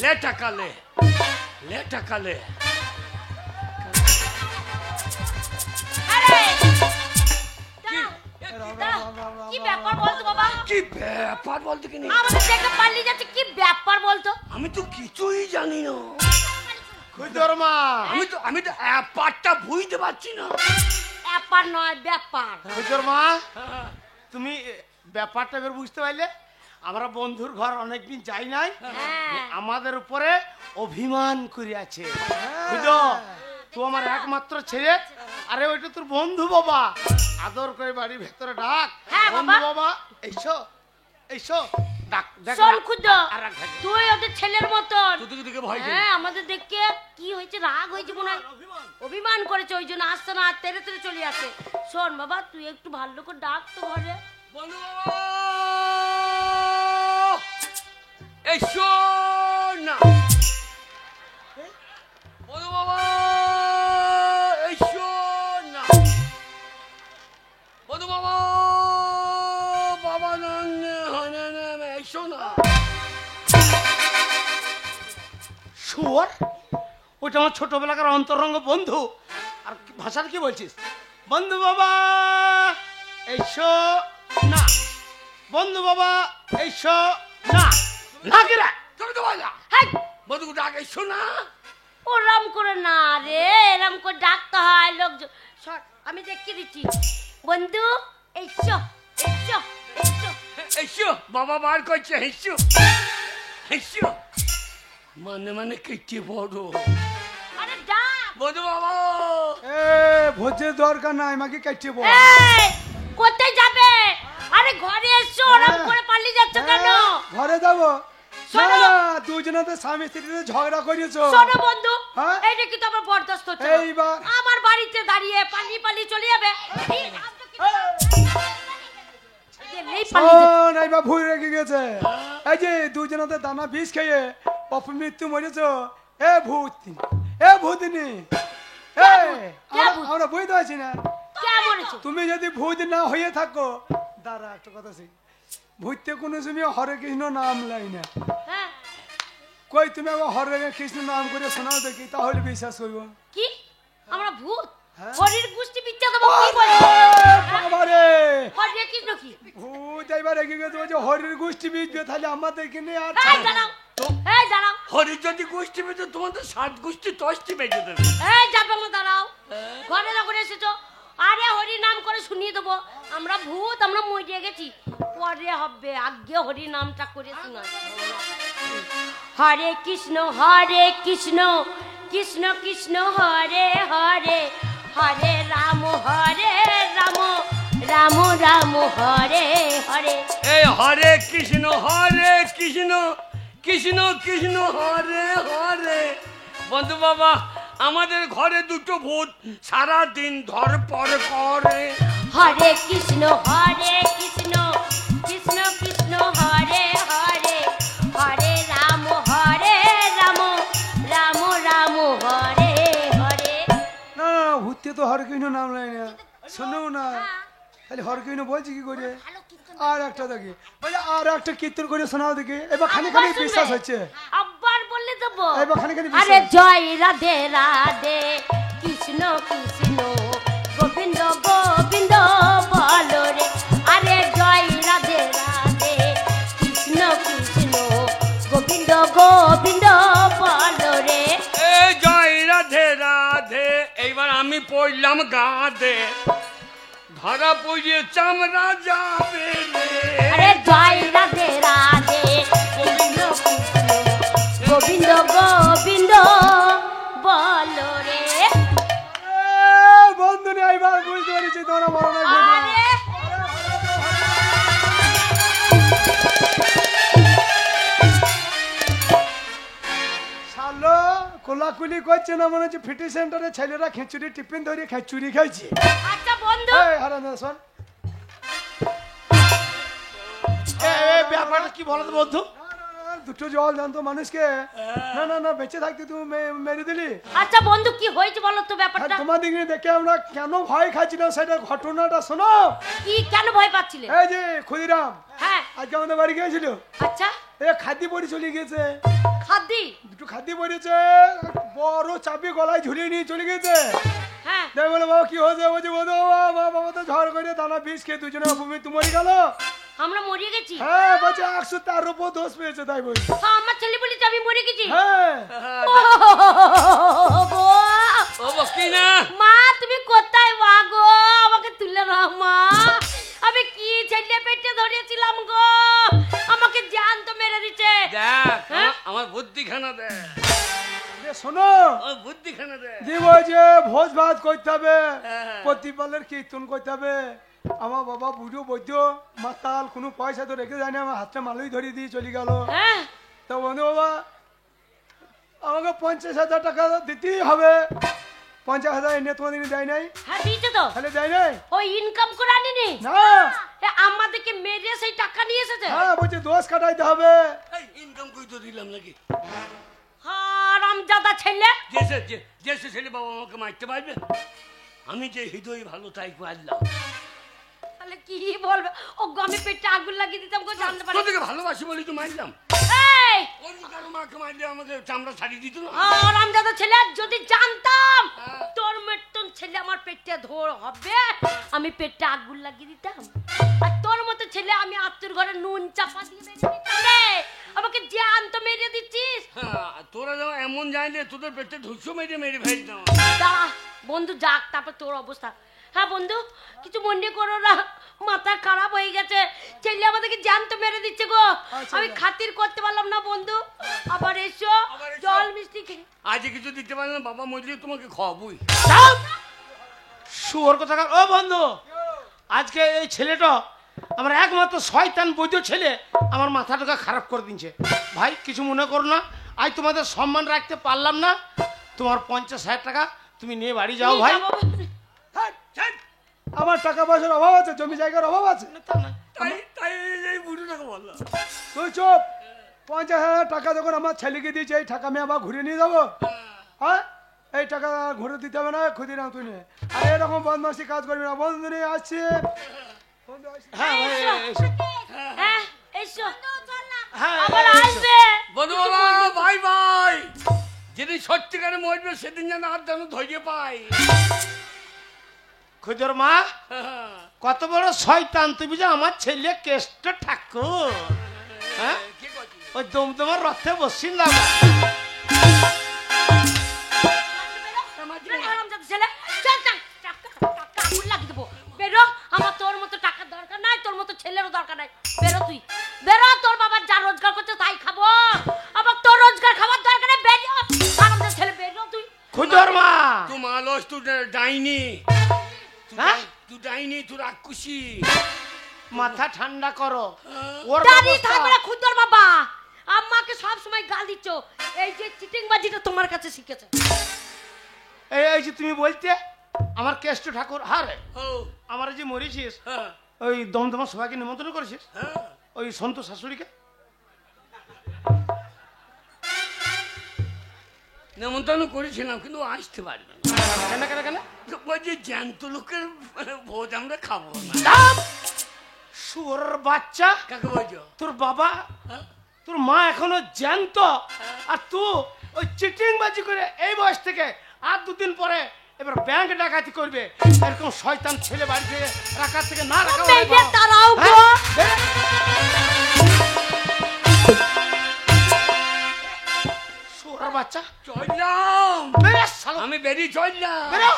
লে টাকা লে।
কি ব্যাপার বলতো বাবা?
কি ব্যাপার বলতো কি?
আমাদের দেখে পালিয়ে যাচ্ছে, কি ব্যাপার বলতো?
আমি তো কিছুই জানি না।
খুঁজোর মা
আমি তো ব্যাপারটা বুঝতে পারছি না।
ব্যাপার নয় ব্যাপার।
খুঁজোর মা তুমি ব্যাপারটা এবার বুঝতে পারলে? আমরা বন্ধুর ঘর অনেকদিন যাই নাই, আমাদের উপরে অভিমান করে আছে। বুঝো তুই আমার একমাত্র ছেলে, আরে ওইটা তোর বন্ধু বাবা, আদর করে বাড়ির ভেতরে ডাক। বন্ধু বাবা এইসো এইসো ডাক।
শোন খুদো, তুই ওদের ছেলের মতন।
হ্যাঁ
আমাদের দেখে কি হয়েছে, রাগ হয়েছে মনে হয়, অভিমান করেছে, ওই জন্য আসছে না, তেরে তেরে চলে আসে। শোন বাবা, তুই একটু ভালো করে ডাক তো ঘরে।
বন্ধু বাবা এসো না। বন্ধু বাবা এসো না। বন্ধু বাবা বাবা এসো না।
শুয়োর, ওইটা আমার ছোটবেলাকার অন্তরঙ্গ বন্ধু। আর ভাষাটা কি বলছিস? বন্ধু বাবা এসো না, বন্ধু বাবা এসো না।
লাগে তুমি তো বলা বন্ধু ডাক এসো না।
ওরম করে না রে, এরম করে ডাকতে হয় লোকজন। আমি দেখিয়ে দিচ্ছি, বন্ধু এসো এসো এসো
এসো। বাবা বার করছে এসো এসো, মানে মানে কেটে বড়।
আরে ডাক
বন্ধু বাবা।
ভোজের দরকার নাই, আমাকে কাটিয়ে বল।
কোথায় যাবে? আরে ঘরে এসো, ওরম করে পালিয়ে যাচ্ছ কেন?
ঘরে যাবো না না, দুজনে তো স্বামী স্ত্রীতে ঝগড়া করেছো।
শোনো বন্ধু, এইটা কি তোমার বরদাস্ত হচ্ছে?
এইবার
আমার বাড়িতে দাঁড়িয়ে পালিয়ে পালিয়ে চলে যাবে?
এইবার ভুল রেখে গেছে। এই যে দুজনে দানা বিষ খেয়ে অপমৃত্যু মরেছো। এ ভূত, এ ভূতিনি, আমরা বুঝতে পারছি না
কে বলেছে?
তুমি যদি ভূত না হয়ে থাকো, দাঁড়া একটা কথা শিখ, ভূততে কোনো সময় হরে কৃষ্ণ নাম লাই না।
হ্যাঁ
কই তুমি আবার হরে কৃষ্ণ নাম করে শোনাও দেখি, তাহলে বিশ্বাস করবো।
কি আমরা ভূত?
হ্যাঁ।
হরির গোষ্ঠী বিদ্যা দেবো কি বলে?
বাবারে,
হরে কৃষ্ণ কি?
ভূত এবার এগিয়ে গেছে, বলছে হরির গোষ্ঠী বিজবে, তাহলে আমাদের কিনে আর
এই দাঁড়াও, এই দাঁড়াও,
হরি যদি গোষ্ঠী বেঁচে তোমাদের 7 গোষ্ঠী 10টি বেঁচে দেবে।
এই যাবে না, দাঁড়াও। ঘরে যখন এসেছো, আরে হরি নাম করে শুনিয়ে দেবো। আমরা ভূত, আমরা মরিয়ে গেছি, পরে হবে, আগে হরি নামটা করে শোনা। হরে কৃষ্ণ কৃষ্ণ কৃষ্ণ হরে হরে, হরে রাম রাম রাম হরে হরে।
এই হরে কৃষ্ণ কৃষ্ণ কৃষ্ণ হরে হরে। বন্ধু বাবা, আমাদের ঘরে দুটো ভূত সারা দিন ধরপড় করে।
হরে কৃষ্ণ কৃষ্ণ কৃষ্ণ হরে হরে, হরে রাম রাম রাম হরে হরে।
না, ভূততে তো হরে কৃষ্ণ নাম লাই না, শোনো না, তাহলে হরে কৃষ্ণ বলছি কি করে? আর একটা দেখি, বলে আর একটা কীর্তন করে শোনাও দেখি, এবার খানি খানি বিশ্বাস হচ্ছে।
আবার বললে দেবো।
এবার খানি খানি
আরে
বিশ্বাস।
জয় রাধে রাধে, কৃষ্ণ কৃষ্ণ গোবিন্দ গোবিন্দ বলো রে। আরে জয় রাধে রাধে, কৃষ্ণ কৃষ্ণ গোবিন্দ গোবিন্দ বলো রে।
এ জয় রাধে রাধে। এইবার আমি পড়লাম গাধে, ধরা পড়িয়ে চামড়া যাবে রে।
আরে জয় রাধে রাধে, কৃষ্ণ কৃষ্ণ গোবিন্দ গোবিন্দ বলো রে।
বন্ধু নেই, এবার বুঝতে পেরেছি তোরা বড় নাই ভূত না।
আরে
শালো কোলাকুলি করছে না, মনে হচ্ছে ফিটি সেন্টারে ছেলেরা খিচুড়ি টিফিন ধরে খিচুড়ি খাইছে।
আচ্ছা বন্ধু,
এই হারান শোন,
ব্যাপারটা কি বলো তো বন্ধু?
দুটো জল জানতো মানুষকে, না না না বেঁচে থাকতে তুমি মেরে দিলি।
আচ্ছা বন্ধু কি হয়েছে বলো তো
আর
ব্যাপারটা?
তোমাদের দেখে আমরা কেন ভয় খাচ্ছিলাম সেটা ঘটনাটা শোনো।
কি কেন ভয় পাচ্ছিলে?
এই যে ক্ষুদিরাম
হ্যাঁ
আজকে আমাদের বাড়ি গিয়েছিল,
আচ্ছা,
এ খাদ্য পরে চলে গেছে,
খাদ্দি,
দুটো খাদ্য পরেছে, বড় চাবি গলায় ঝুলিয়ে নিয়ে চলে গেছে।
হ্যাঁ
দেখ বলে বাবা কি হয়েছে, বলছি বন্ধু বাবা তো ঝড় করে দানা বিষ খেয়ে দুজনে ভূমি মরে গেল।
আমরা মরে গেছি।
হ্যাঁ বলছে 100 উপর দোষ পেয়েছে, তাই বলছি।
হ্যাঁ, আমার ছেলে বলেছে আমি মরে গেছি।
হ্যাঁ
ও গো,
ও কি না,
মা তুমি কোথায় মা গো, আমাকে তুলে নাও মা, আমি কি ছেলে পেটে ধরেছিলাম গো, আমাকে জ্যান্ত মেরে দিচ্ছে।
দেখ
হ্যাঁ?
আমার বুদ্ধিখানা দে,
শোনো
আমার বুদ্ধিখানা দে।
দিব যে ভোজ ভাত করতে হবে,
হ্যাঁ।
প্রতিপালের কীর্তন করতে হবে। আমার বাবা বুঝো বৈদ্য মাতাল, কোনো পয়সা তো রেখে যায় না, আমার হাতটা মালুই ধরিয়ে দিয়ে চলে গেল।
হ্যাঁ
তো বন্ধু বাবা আমাকে 50,000 টাকা দিতেই হবে। 50,000 এনে তোমাদের দেয় নাই?
হ্যাঁ দিয়েছে তো,
তাহলে দেয় নাই
ওই ইনকাম করে আনিনি,
না।
আমাদেরকে মেরে সেই টাকা নিয়ে এসেছে।
হ্যাঁ বলছে দোষ কাটাইতে হবে।
ইনকাম করে তো দিলাম নাকি?
হারামজাদা ছেলে,
যে ছেলে বাবা আমাকে মারতে পারবে? আমি যে হৃদয় ভালো তাই পারলাম।
তাহলে কি বলবে? ও গো আমি পেটে আগুন লাগিয়ে দিতাম গো, জানতে পারি।
তোদেরকে ভালোবাসি বলি তো মারলাম।
এই
অন্য কারো মাকে মারলে আমাকে চামড়া ছাড়িয়ে দিত না।
হারামজাদা ছেলে, যদি জানতাম তোর মতন ছেলে আমার পেটে ধর হবে, আমি পেটে আগুন লাগিয়ে দিতাম। আর তোর মতো ছেলে আমি আত্মীয় ঘরে নুন চাপা দিয়ে মেরে দিতাম রে, আমাকে জ্যান্ত মেরে দিচ্ছিস।
হ্যাঁ, তোরা যেমন এমন জানলে তোদের পেটে ঢুকছো মেরে মেরে ফেলতাম।
দাঁড়া বন্ধু যাক, তারপর তোর অবস্থা। হ্যাঁ বন্ধু কিছু মনে করো না, মাথা খারাপ হয়ে গেছে, ছেলে আমাদেরকে জ্যান্ত মেরে দিচ্ছে গো। আমি খাতির করতে পারলাম না বন্ধু, আবার এসো জল মিষ্টি খেয়ে।
আজ কিছু দিতে পারলে না, বাবা মজুরি তোমাকে খাওয়াবই।
শুয়োর কথা। ও বন্ধু, আজকে এই ছেলেটা আমার একমাত্র শয়তান বৈদ্য ছেলে, আমার মাথাটাকে খারাপ করে দিচ্ছে। ভাই কিছু মনে করো না, আজ তোমাদের সম্মান রাখতে পারলাম না, তোমার 50,000 টাকা তুমি নিয়ে বাড়ি যাও ভাই।
আমার টাকা পয়সার অভাব আছে, জমি জায়গার অভাব আছে।
তাই তাই এই বুড়োটাকে বললাম।
তুই চুপ। 50,000 টাকা যখন আমার ছেলেকে দিয়েছে, এই টাকা আমি আবার ঘুরে নিয়ে যাবো? হ্যাঁ এই টাকা ঘুরে দিতে হবে না, খুঁজে নাও তুই। আর এরকম বদমাসি কাজ করবি না। বন্ধু নিয়ে আসছি।
হ্যাঁ
হ্যাঁ এসো
হ্যাঁ
আবার আসবে
বন্ধু বাবা ভাই ভাই, যেদিন সত্যিকারে মরবে সেদিন যেন আর যেন ধৈর্য পাই।
খুদর মা কত বড় শয়তান তুমি, যে আমার ছেলে কেষ্ট ঠাকুর, হ্যাঁ
কি করছিস?
ওই দমদমার রথে বসিন না।
ছেলে চল টাকা আগুন লাগিয়ে দেবো। বেরো, আমার তোর মতো টাকার দরকার নাই, তোর মতো ছেলেরও দরকার নাই। বেরো তুই, বেরো। তোর বাবা যা রোজগার করছে তাই খাবো, আবার তোর রোজগার খাবার দরকার নেই। বেরো আমাদের ছেলে, বেরো তুই।
খুদর মা
তুই মালস, তুই ডাইনি,
হ্যাঁ?
তুই ডাইনি, তুই রাক্ষসী।
মাথা ঠান্ডা করো। ওর
দাঁড়িয়ে
ব্যবস্থা-
থাকবে না খুদর বাবা, আম্মাকে সব সময় গাল দিচ্ছ। এই যে চিটিং বাজিটা তোমার কাছে শিখেছে।
এই যে তুমি বলতে আমার কেষ্ট ঠাকুর, হারে
ও,
আমার যে মরেছিস,
হ্যাঁ,
ওই দমদমা সবাইকে নিমন্ত্রণ করেছিস,
হ্যাঁ।
ওই সন্ত শাশুড়িকে।
নেমন্তন্ন করেছিলাম কিন্তু ও আসতে পারবে না।
কেন কেন কেন?
বলছি জ্যান্ত লোকের ভোজ আমরা খাবো না।
চাপ! শুয়োরের বাচ্চা,
কাকে বলছো?
তোর বাবা
হ্যাঁ?
তোর মা এখনো জ্যান্ত, আর তুই ওই চিটিং বাজি করে এই বয়স থেকে আর দুদিন পরে এবার ব্যাংক ডাকাতি করবে। এরকম শয়তান ছেলে বাড়িতে রাখার থেকে না রাখা ভালো।
মেয়েদের তারাও গো।
হ্যাঁ? বেরে। শুয়োরের বাচ্চা,
চললাম,
বেরে শালা।
আমি বেরিয়ে চললাম।
বেরো।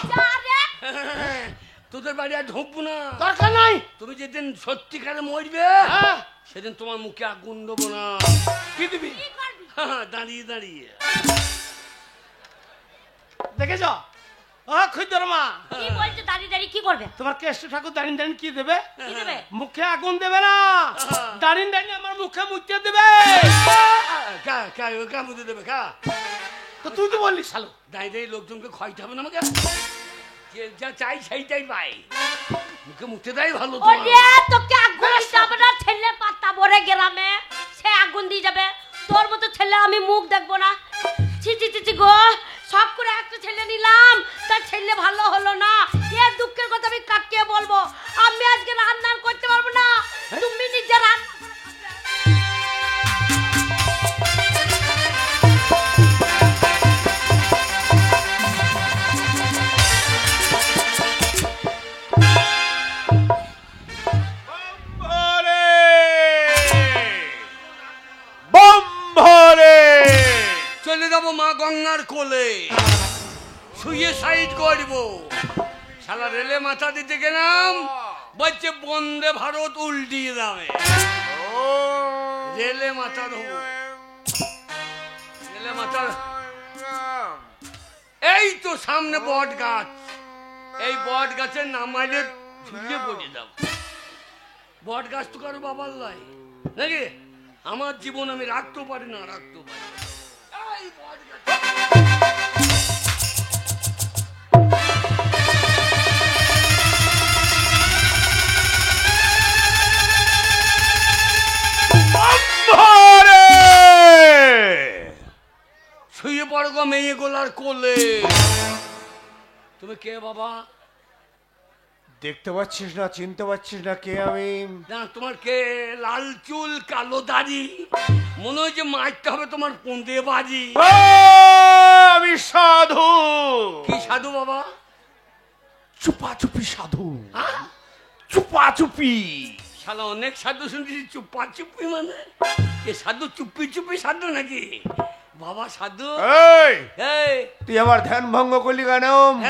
তোদের বাড়ি আর ঢুকবো না।
দরকার নাই।
তুমি যেদিন সত্যিকারে মরবে
হ্যাঁ।
সেদিন তোমার মুখে আগুন দেবো না।
কি দিবি?
দাঁড়িয়ে দাঁড়িয়ে
দেখেছ? ও খুদর মা,
কি বলছো? দাঁড়িয়ে দাঁড়িয়ে কি করবে?
তোমার কেষ্ট ঠাকুর দাঁড়িয়ে দাঁড়িয়ে কি দেবে?
কি দেবে?
মুখে আগুন দেবে না, দাঁড়িয়ে দাঁড়িয়ে আমার মুখে মুখতে দেবে।
বুঝে দেবে খা।
তো তুই তো বললি শালো।
দাঁড়িয়ে দাঁড়িয়ে লোকজনকে খাইতে হবে না আমাকে। যে যা চাই সেইটাই পাই, মুখে মুখতে দেয় ভালো। তোমার
ওরে তোকে আগুন দিতে হবে না, ছেলে পাতা ভরে গ্রামে সে আগুন দিয়ে যাবে। তোর মতো ছেলে আমি মুখ দেখবো না। ছি ছি ছি ছি গো, সব করে একটা ছেলে নিলাম, তার ছেলে ভালো হলো না। এর দুঃখের কথা আমি কাকে বলবো? আমি আজকে রান্না করতে পারবো না, তুমি নিজে রান্না করে খাবে।
চলে যাবো মা গঙ্গার কোলে, শুয়ে সাইড করবো। শালা রেলে মাথা দিতে গেলাম, বলছে বন্দে ভারত উল্টিয়ে দামে। রেলে মাথা দেবো, রেলে মাথা। এই তো সামনে বট গাছ, এই বট গাছের নামাইলে ঝুলিয়ে পড়ে যাবো। বট গাছ তো কারো বাবার লাই নাকি? আমার জীবন আমি রাখতেও পারি না, রাখতেও পারি না। এই বট গাছ। শুয়ে পড়ো গো মেয়ে গোলার কোলে। তুমি কে বাবা?
দেখতে পাচ্ছিস না, চিনতে পারছিস না কে আমি?
না তোমার কে? লাল চুল কালো দাড়ি, মনে হয় যে মারতে হবে তোমার পুঁদে বাজি।
আমি সাধু।
কি সাধু বাবা?
চুপাচুপি সাধু।
হ্যাঁ?
চুপাচুপি।
শালা অনেক সাধু শুনছি, চুপা চুপি মানে এ সাধু চুপি চুপি সাধু নাকি বাবা? সাধু
এই
এই
তুই আমার ধ্যান ভঙ্গ করলি কেন?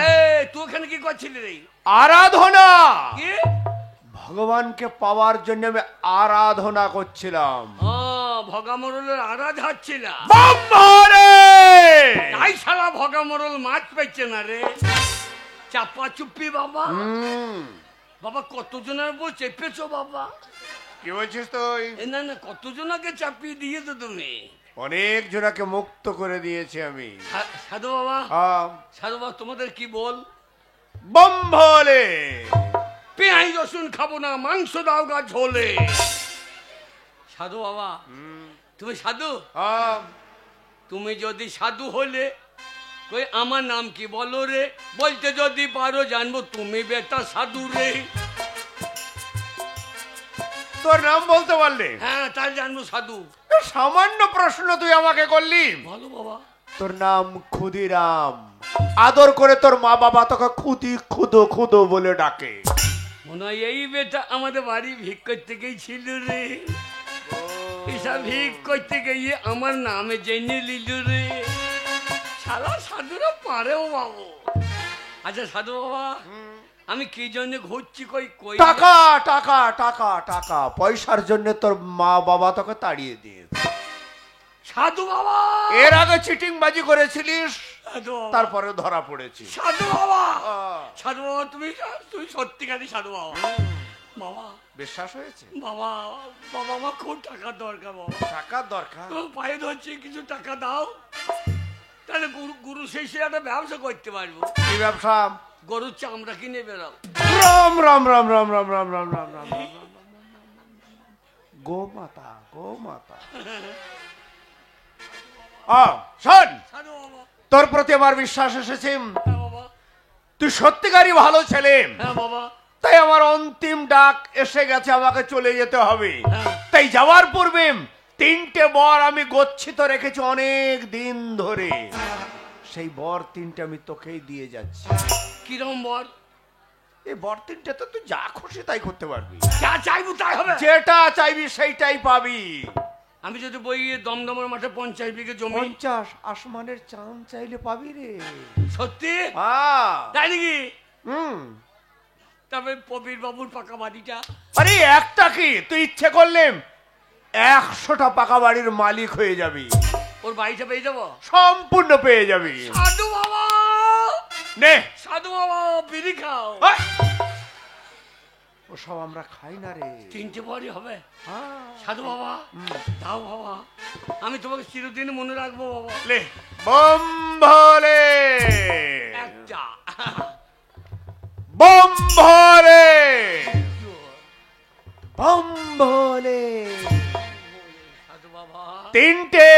এই তুই ওখানে কি করছিলি রে?
আরাধনা।
কি?
ভগবানকে পাওয়ার জন্য আমি আরাধনা করছিলাম।
ভগামরলের আরাধ হচ্ছিল। তাই শালা ভগামরল মাছ পাইছে না রে। চাপা চুপি বাবা। বাবা কতজনের বউ চেপেছো বাবা?
কি বলছিস তুই?
না না, কতজনকে চাপিয়ে দিয়েছো তুমি?
অনেক জনাকে মুক্ত করে দিয়েছি আমি।
সাধু বাবা,
হ্যাঁ।
সাধু বাবা তোমাদের কি বল?
বম ভোলে।
পেঁয়াজ রসুন খাবো না, মাংস দাও গা ঝোলে। সাধু বাবা তুমি সাধু?
হ্যাঁ।
তুমি যদি সাধু হলে কই আমার নাম কি বলো রে, বলতে যদি পারো জানবো তুমি বেটা সাধু রে।
তোর নাম বলতে পারলে?
হ্যাঁ তাই জানবো সাধু।
সামান্য প্রশ্ন তুই আমাকে করলি।
ভালো বাবা।
তোর নাম ক্ষুদিরাম, আদর করে তোর মা বাবা তোকে খুদি খুদো খুদো বলে ডাকে।
মনে হয় এই বেটা আমাদের বাড়ি ভিক করতে গেছিল রে, এসব ভিক করতে গিয়ে আমার নামে জেনে নিল রে। সারা সাধুরা পারেও বাবু। আচ্ছা সাধু বাবা, আমি কি জন্য ঘুরছি কই কই?
টাকা টাকা টাকা টাকা পয়সার জন্য তোর মা বাবা তোকে তাড়িয়ে দিয়েছে।
সাধু বাবা,
এর আগে চিটিং বাজি করেছিলিস,
সাধু বাবা,
তারপরে ধরা পড়েছিস।
সাধু বাবা, সাধু বাবা, তুমি তুমি সত্যিকারই সাধু বাবা। বাবা
বিশ্বাস হয়েছে?
বাবা, বাবা আমার খুব টাকার দরকার বাবা।
টাকার দরকার?
তোমার পায়ে ধরছি, কিছু টাকা দাও, তাহলে গুরু শেষে একটা ব্যবসা করতে পারবো।
কি ব্যবসা?
গরুর চামড়া কিনে বেরাও।
রাম রাম রাম রাম রাম রাম রাম রাম রাম রাম। গোমাতা গোমাতা। শোন,
সাধু বাবা।
তোর প্রতি আমার বিশ্বাস এসেছে,
হ্যাঁ বাবা।
তুই সত্যিকারই ভালো ছেলে।
হ্যাঁ বাবা।
তাই আমার অন্তিম ডাক এসে গেছে, আমাকে চলে যেতে হবে।
হ্যাঁ।
তাই যাওয়ার পূর্বে 3টে বর আমি গচ্ছিত রেখেছি অনেক দিন ধরে। সেই বর 3টে আমি তোকেই দিয়ে যাচ্ছি।
কিরম বর?
এই বর 3টে তো তুই যা খুশি তাই করতে পারবি,
যা চাইবো তাই হবে।
যেটা চাইবি সেইটাই পাবি।
আমি যদি বই দমদমের মাঠে 50 বিঘে জমি।
50 আসমানের চাঁদ চাইলে পাবি রে।
সত্যি?
হ্যাঁ।
তাই নাকি?
হুম।
তবে প্রবীর বাবুর পাকা বাড়িটা?
আরে একটা কি, তুই ইচ্ছে করলে 100টা পাকা বাড়ির মালিক হয়ে যাবি।
ওর বাড়িটা পেয়ে যাবো?
সম্পূর্ণ পেয়ে যাবি।
সাধু বাবা,
নে
সাধু বাবা, বিড়ি খাও।
ওসব আমরা খাই না রে।
3টে বরই হবে?
হ্যাঁ।
সাধু বাবা দাও বাবা, আমি তোমাকে চিরদিন মনে রাখবো বাবা।
লে বম ভোলে,
একটা
বম ভোলে, বম ভোলে।
সাধু বাবা,
3টে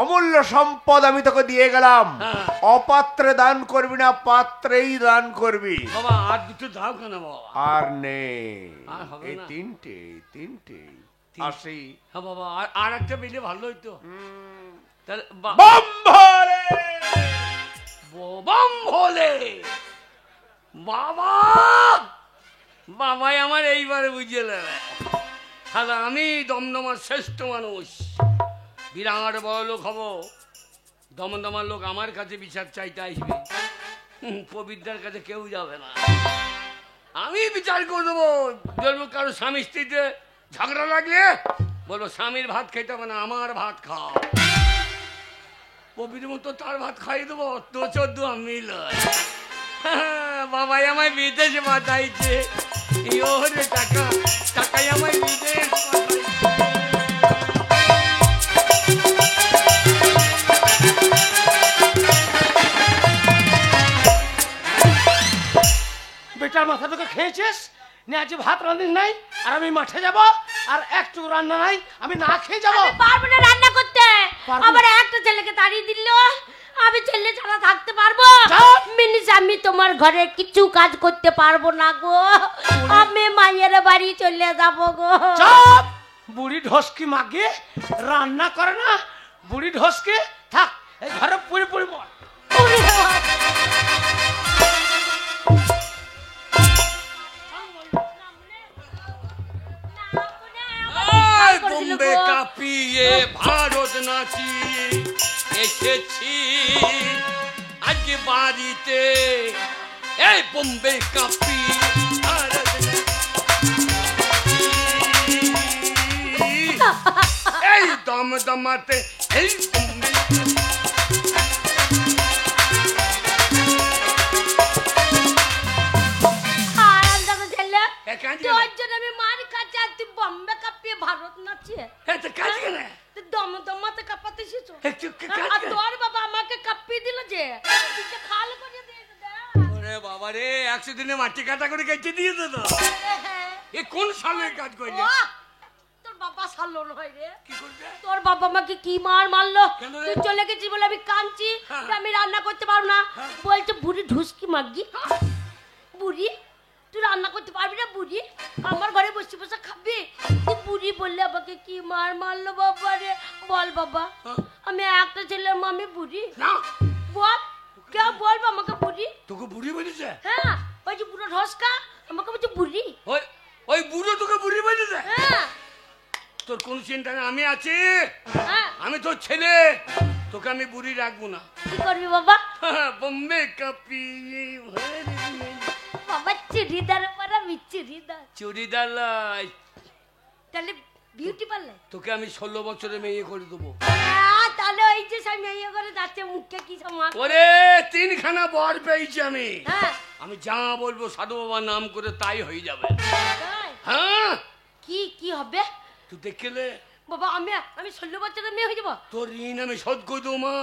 অমূল্য সম্পদ আমি তোকে দিয়ে গেলাম।
হ্যাঁ।
অপাত্রে দান করবি না, পাত্রেই দান করবি।
বাবা আর দুটো দাও কেন বাবা?
আর নে,
আর হবে
এই
না।
3টে আসি।
হ্যাঁ বাবা, আর একটা পেলে ভালো হইতো। তাহলে
বম ভোলে,
বম ভোলে। বাবা, বাবাই আমার এইবারে বুঝে নেবে। তাহলে আমি দমদমার শ্রেষ্ঠ মানুষ, বিরাট বড় লোক হব। দমদমার লোক আমার কাছে বিচার চাইতে আসবে, পবিত্রার কাছে কেউ যাবে না। আমি বিচার করে দেবো। বলবো কারো স্বামী স্ত্রীতে ঝগড়া লাগলে বলবো স্বামীর ভাত খেতে হবে না, আমার ভাত খাও। পবিত্র মতো তার ভাত খাইয়ে দেবো, তো 14 আমি লয়। বাবাই আমায় বিদেশে পাঠাইছে, ইয়োরে টাকা, টাকাই আমায় বিদেশ পাঠাইছে।
বেটার মাথাটাকে খেয়েছিস নে, আজ ভাত রাঁধিস নাই, আর আমি মাঠে যাব, আর একটু রান্না নাই, আমি না খেয়ে যাব।
আমি পারবো না রান্না করতে।
পারবো?
আবার একটা ছেলেকে তাড়িয়ে দিল, আমি ছেলে ছাড়া থাকতে পারবো?
চুপ!
মিনিস আমি তোমার ঘরে কিছু কাজ করতে পারবো না গো, আমি মায়ের বাড়ি চলে যাব গো।
চুপ! বুড়ি ঢসকি মাগে রান্না করে না, বুড়ি ঢসকে থাক এই ঘরে পুরি পুরি মর।
ওরে বাবা।
এই বোম্বে কাঁপিয়ে ভারত নাচিয়ে এসেছি আজ বাড়িতে। এই বোম্বে কাঁপিয়ে ভারত এই দমদমাতে এই বোম্বে
তোর জন্য আমি মার কাছে আর তুই বম্বে কাঁপিয়ে ভারত নাচিয়ে দমদমাতে কাঁপাতে শিখছো। আর তোর বাবা আমাকে কাঁপিয়ে দিল যে, খাল করে দিয়েছে।
ওরে বাবা রে, 100 দিনে মাটি কাটা করে কেটে দিয়েছে তো। এ কোন সালের কাজ করলে?
তোর বাবা ভালো নয় রে।
কি করবে?
তোর বাবা আমাকে কি মার মারলো,
কেন রে?
তুই চলে গেছিস বলে আমি কাঁদছি,
হ্যাঁ।
যে আমি রান্না করতে পারবো না। বলছে বুড়ি ঢুসকি মাগি। বুড়ি তুই রান্না করতে পারবি না বুড়ি, আমার ঘরে বসে বসে খাবি? তুই বুড়ি বললে আমাকে কি মার মারলো বাবা রে। বল বাবা, আমি একটা ছেলের মামি বুড়ি?
না
বল কে বলবো আমাকে বুড়ি?
তোকে বুড়ি বলেছে?
হ্যাঁ, ওই যে বুড়ো ঢসকা আমাকে বলছে বুড়ি।
ওই ওই বুড়ো তোকে বুড়ি বলেছে?
হ্যাঁ
তোর কোন চিন্তা নেই, আমি আছি,
হ্যাঁ।
আমি তোর ছেলে, তোকে আমি বুড়ি রাখবো না।
কি করবি বাবা?
বোম্বে কাপি
বাবা চুড়িদার পরা চুড়িদার,
চুড়িদার লাই।
তাহলে বিউটি পার্লার
তোকে আমি 16 বছরে মেয়ে করে দেবো।
তাহলে ওই যে সব মেয়ে করে যাচ্ছে মুখে কি সমান।
ওরে 3খানা বর পেয়েছি আমি,
হ্যাঁ
আমি যা বলবো সাধু বাবার নাম করে তাই হয়ে যাবে।
তাই?
হ্যাঁ
কি কি হবে
তুই দেখলে
বাবা? আমি 16 বছরের মেয়ে হয়ে যাবো?
তোর ঋণ আমি শোধ করে দেবো মা।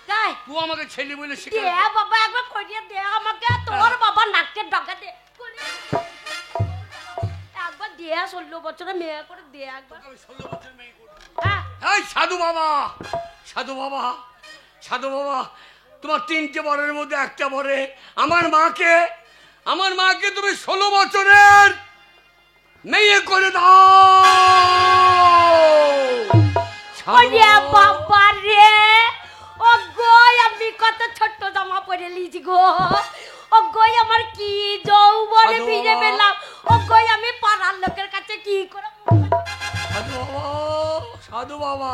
তাই
তুই আমাকে ছেলে বলে
দে
শিখা।
বাবা, একবার করিয়ে দে আমাকে। তোর বাবা নাকের ডগা দে করিয়ে। একবার দে, 16 বছরের মেয়ে করে দে একবার।
আমি 16 বছর মেয়ে করবো।
হ্যাঁ
এই সাধু বাবা, সাধু বাবা, সাধু বাবা, তোমার 3টে বরের মধ্যে একটা বরে আমার মাকে তুমি 16 বছরের মেয়ে করে দাও।
ওরে বাবা রে, ও গই আমি কত ছোট্ট জামা পরে লিছি গো। ও গই আমার কি যৌবনে
সাধু
ফিরে
বাবা।
পেলাম। ও গই আমি পাড়ার লোকের কাছে কি করে
সাধু বাবা, সাধু বাবা।